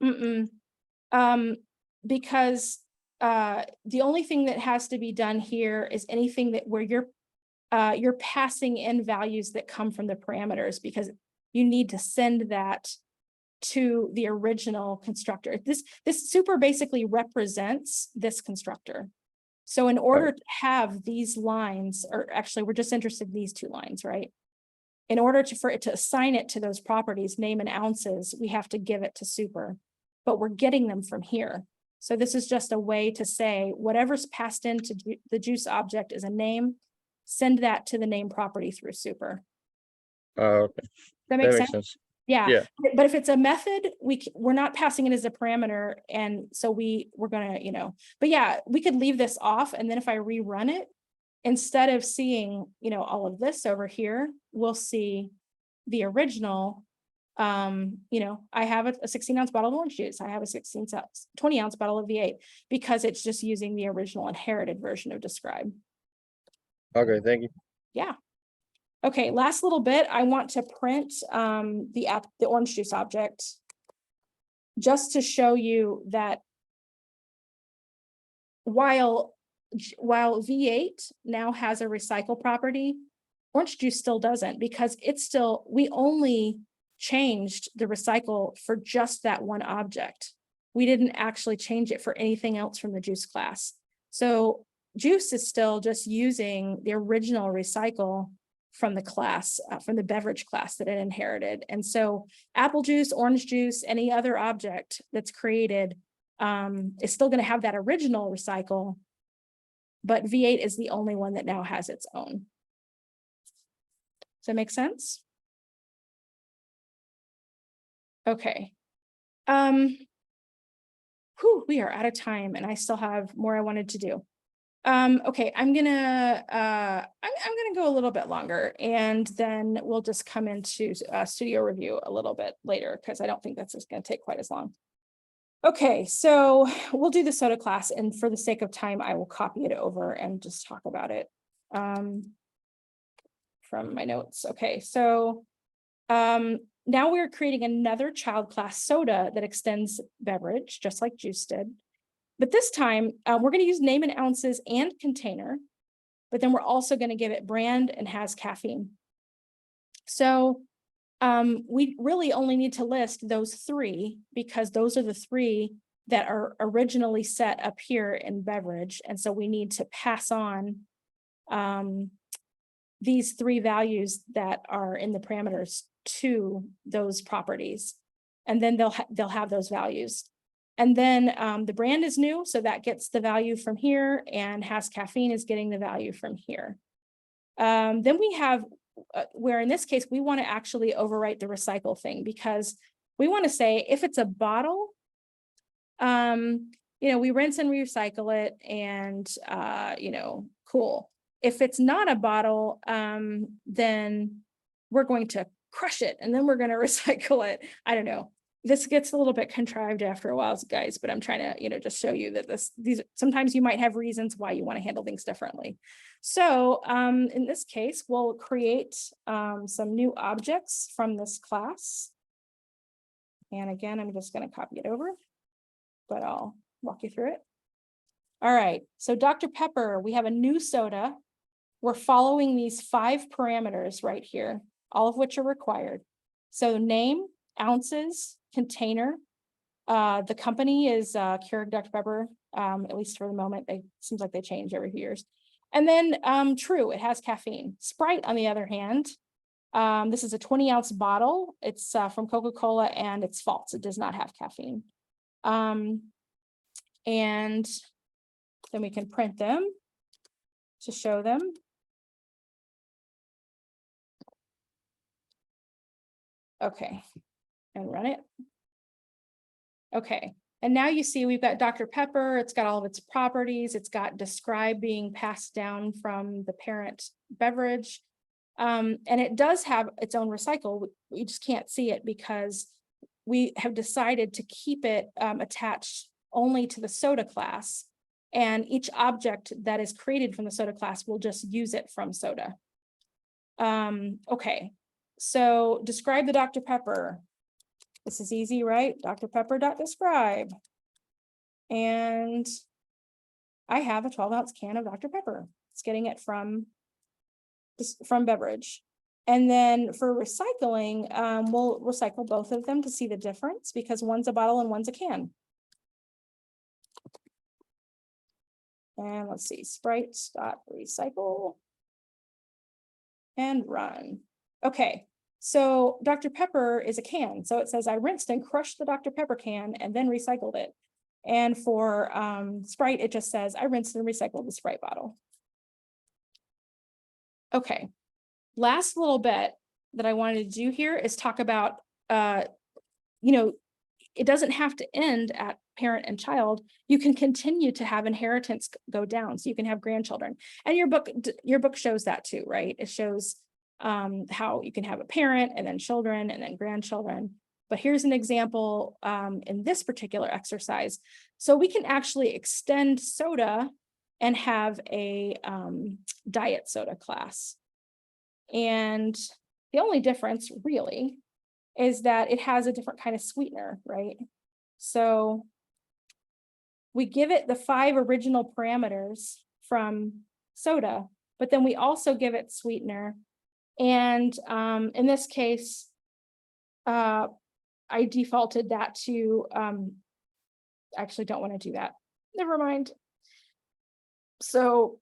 because the only thing that has to be done here is anything that where you're passing in values that come from the parameters, because you need to send that to the original constructor. This super basically represents this constructor. So in order to have these lines, or actually we're just interested in these two lines, right? In order for it to assign it to those properties, name and ounces, we have to give it to super, but we're getting them from here. So this is just a way to say whatever's passed into the juice object is a name, send that to the name property through super. Okay. That makes sense? Yeah. Yeah. But if it's a method, we're not passing it as a parameter. And so we're gonna, but yeah, we could leave this off. And then if I rerun it, instead of seeing, all of this over here, we'll see the original. I have a 16-ounce bottle of orange juice. I have a 20-ounce bottle of V8 because it's just using the original inherited version of describe. Okay, thank you. Yeah. Okay, last little bit. I want to print the orange juice object just to show you that while V8 now has a recycle property, orange juice still doesn't, because we only changed the recycle for just that one object. We didn't actually change it for anything else from the juice class. So juice is still just using the original recycle from the class, from the beverage class that it inherited. And so apple juice, orange juice, any other object that's created is still going to have that original recycle, but V8 is the only one that now has its own. Does that make sense? Okay. We are out of time and I still have more I wanted to do. Okay, I'm gonna go a little bit longer, and then we'll just come into studio review a little bit later, because I don't think that's just gonna take quite as long. Okay, so we'll do the soda class, and for the sake of time, I will copy it over and just talk about it from my notes. Okay, so now we're creating another child class soda that extends beverage, just like juice did. But this time, we're going to use name and ounces and container, but then we're also going to give it brand and has caffeine. So we really only need to list those three, because those are the three that are originally set up here in beverage. And so we need to pass on these three values that are in the parameters to those properties. And then they'll have those values. And then the brand is new, so that gets the value from here, and has caffeine is getting the value from here. Then we have where in this case, we want to actually overwrite the recycle thing, because we want to say if it's a bottle, we rinse and recycle it, and cool. If it's not a bottle, then we're going to crush it, and then we're going to recycle it. I don't know. This gets a little bit contrived after a while, guys, but I'm trying to, just show you that these sometimes you might have reasons why you want to handle things differently. So in this case, we'll create some new objects from this class. And again, I'm just going to copy it over, but I'll walk you through it. All right, so Dr. Pepper, we have a new soda. We're following these 5 parameters right here, all of which are required. So name, ounces, container. The company is Keurig Dr. Pepper, at least for the moment. It seems like they change every few years. And then true, it has caffeine. Sprite, on the other hand, this is a 20-ounce bottle. It's from Coca-Cola, and it's false. It does not have caffeine. And then we can print them to show them. Okay, and run it. Okay, and now you see we've got Dr. Pepper. It's got all of its properties. It's got describe being passed down from the parent beverage. And it does have its own recycle. We just can't see it because we have decided to keep it attached only to the soda class. And each object that is created from the soda class will just use it from soda. Okay, so describe the Dr. Pepper. This is easy, right? Dr. Pepper.describe. And I have a 12-ounce can of Dr. Pepper. It's getting it from beverage. And then for recycling, we'll recycle both of them to see the difference, because one's a bottle and one's a can. And let's see, Sprite.recycle and run. Okay, so Dr. Pepper is a can. So it says I rinsed and crushed the Dr. Pepper can and then recycled it. And for Sprite, it just says I rinsed and recycled the Sprite bottle. Okay, last little bit that I wanted to do here is talk about, it doesn't have to end at parent and child. You can continue to have inheritance go down, so you can have grandchildren. And your book shows that too, right? It shows how you can have a parent and then children and then grandchildren. But here's an example in this particular exercise. So we can actually extend soda and have a diet soda class. And the only difference really is that it has a different kind of sweetener, right? So we give it the 5 original parameters from soda, but then we also give it sweetener. And in this case, I defaulted that to, actually don't want to do that. Never mind. So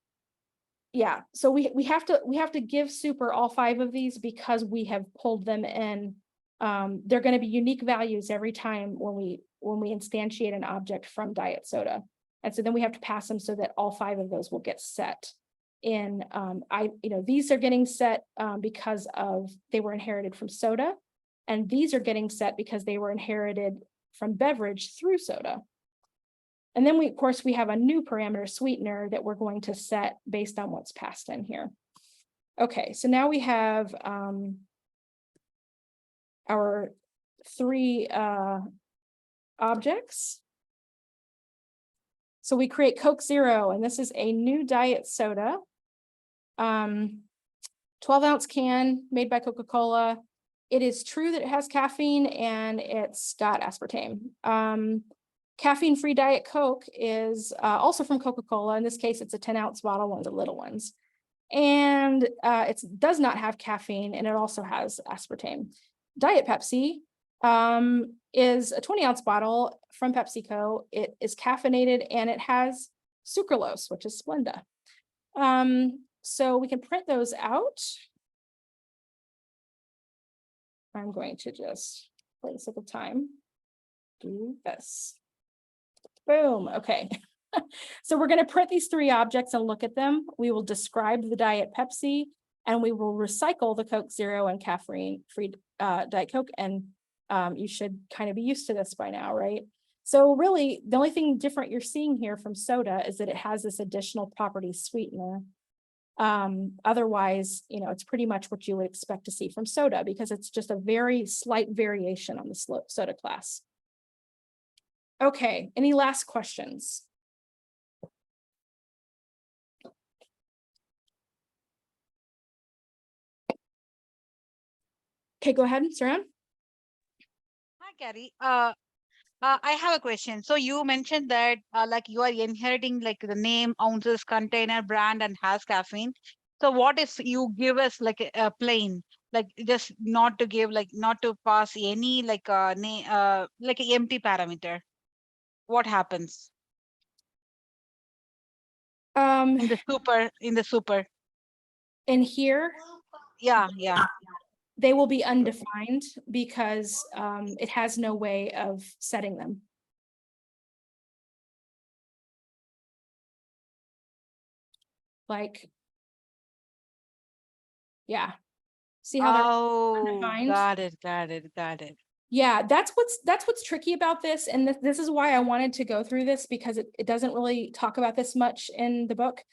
yeah, so we have to give super all 5 of these because we have pulled them in. They're going to be unique values every time when we instantiate an object from diet soda. And so then we have to pass them so that all 5 of those will get set in. These are getting set because they were inherited from soda, and these are getting set because they were inherited from beverage through soda. And then of course, we have a new parameter sweetener that we're going to set based on what's passed in here. Okay, so now we have our 3 objects. So we create Coke Zero, and this is a new diet soda. 12-ounce can made by Coca-Cola. It is true that it has caffeine and it's got aspartame. Caffeine-free Diet Coke is also from Coca-Cola. In this case, it's a 10-ounce bottle, one of the little ones. And it does not have caffeine, and it also has aspartame. Diet Pepsi is a 20-ounce bottle from PepsiCo. It is caffeinated and it has sucralose, which is Splenda. So we can print those out. I'm going to just, for the sake of time, do this. Boom, okay. So we're going to print these 3 objects and look at them. We will describe the Diet Pepsi, and we will recycle the Coke Zero and caffeine-free Diet Coke. And you should kind of be used to this by now, right? So really, the only thing different you're seeing here from soda is that it has this additional property sweetener. Otherwise, it's pretty much what you would expect to see from soda, because it's just a very slight variation on the soda class. Okay, any last questions? Okay, go ahead, Saran. Hi, Gary. I have a question. So you mentioned that like you are inheriting like the name, ounces, container, brand, and has caffeine. So what if you give us like a plain, like just not to give, like not to pass any like name, like an empty parameter? What happens in the super? In here, Yeah. they will be undefined because it has no way of setting them. Like, yeah. See how they're Oh, undefined? got it. Yeah, that's what's tricky about this. And this is why I wanted to go through this, because it doesn't really talk about this much in the book.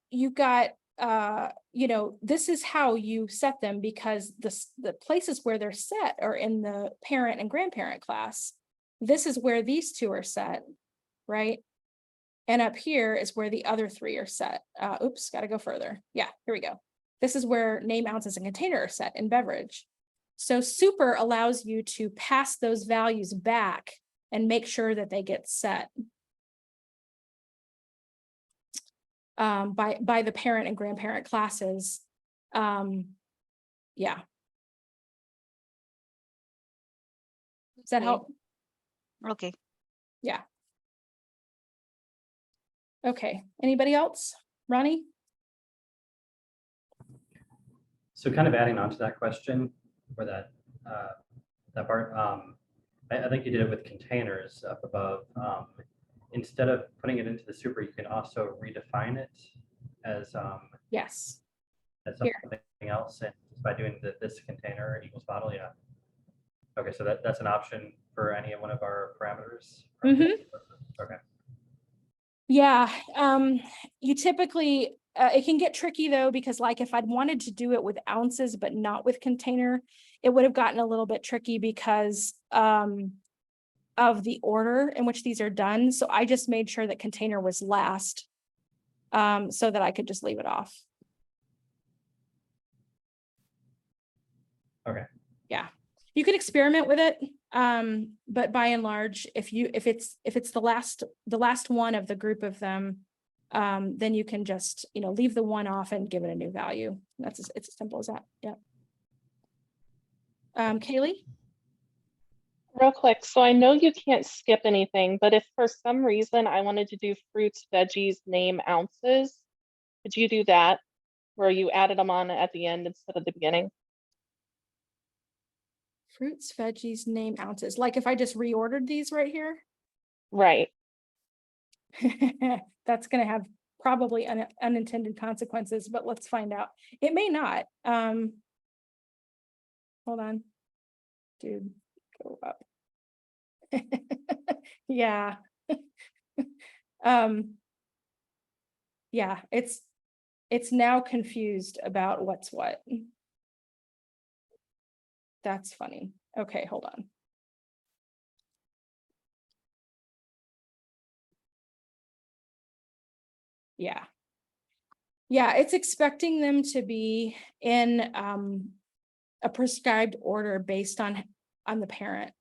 You've got, this is how you set them, because the places where they're set are in the parent and grandparent class. This is where these 2 are set, right? And up here is where the other 3 are set. Oops, got to go further. Yeah, here we go. This is where name, ounces, and container are set in beverage. So super allows you to pass those values back and make sure that they get set by the parent and grandparent classes. Yeah. Does that help? Okay. Yeah. Okay. Anybody else? Ronnie? So kind of adding on to that question, or that part, I think you did it with containers up above. Instead of putting it into the super, you can also redefine it as Yes. as something else, and by doing this container equals bottle. Yeah. Okay, so that's an option for any one of our parameters. Okay. Yeah. You typically, it can get tricky though, because like if I'd wanted to do it with ounces but not with container, it would have gotten a little bit tricky because of the order in which these are done. So I just made sure that container was last, so that I could just leave it off. Okay. Yeah, you could experiment with it, but by and large, if it's the last one of the group of them, then you can just leave the 1 off and give it a new value. It's as simple as that. Yeah. Kaylee? Real quick, so I know you can't skip anything, but if for some reason I wanted to do fruits, veggies, name, ounces, could you do that? Where you added them on at the end instead of the beginning? Fruits, veggies, name, ounces. Like if I just reordered these right here? Right. That's going to have probably unintended consequences, but let's find out. It may not. Hold on. Dude, go up. Yeah. Yeah, it's now confused about what's what. That's funny. Okay, hold on. Yeah. Yeah, it's expecting them to be in a prescribed order based on the parent.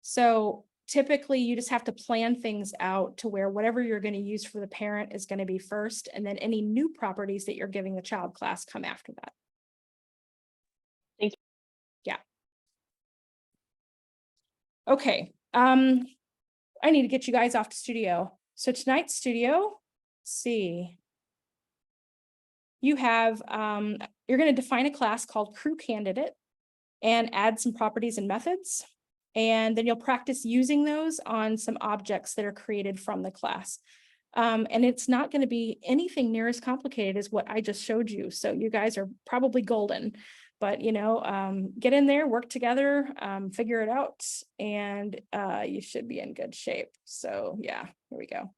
So typically you just have to plan things out to where whatever you're going to use for the parent is going to be first, and then any new properties that you're giving the child class come after that. Thank you. Yeah. Okay. I need to get you guys off to studio. So tonight's studio, let's see. You have, you're going to define a class called crew candidate and add some properties and methods. And then you'll practice using those on some objects that are created from the class. And it's not going to be anything near as complicated as what I just showed you. So you guys are probably golden, but you know, get in there, work together, figure it out, and you should be in good shape. So yeah, here we go.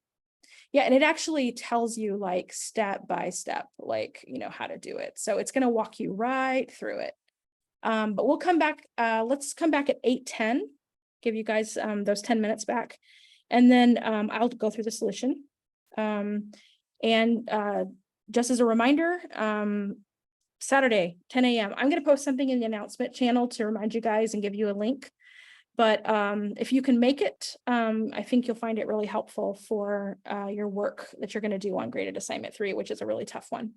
Yeah, and it actually tells you like step by step, like, you know, how to do it. So it's going to walk you right through it. But we'll come back, let's come back at 8:10, give you guys those 10 minutes back. And then I'll go through the solution. Just as a reminder, Saturday, 10 a.m. I'm going to post something in the announcement channel to remind you guys and give you a link. But if you can make it, I think you'll find it really helpful for your work that you're going to do on graded assignment 3, which is a really tough one.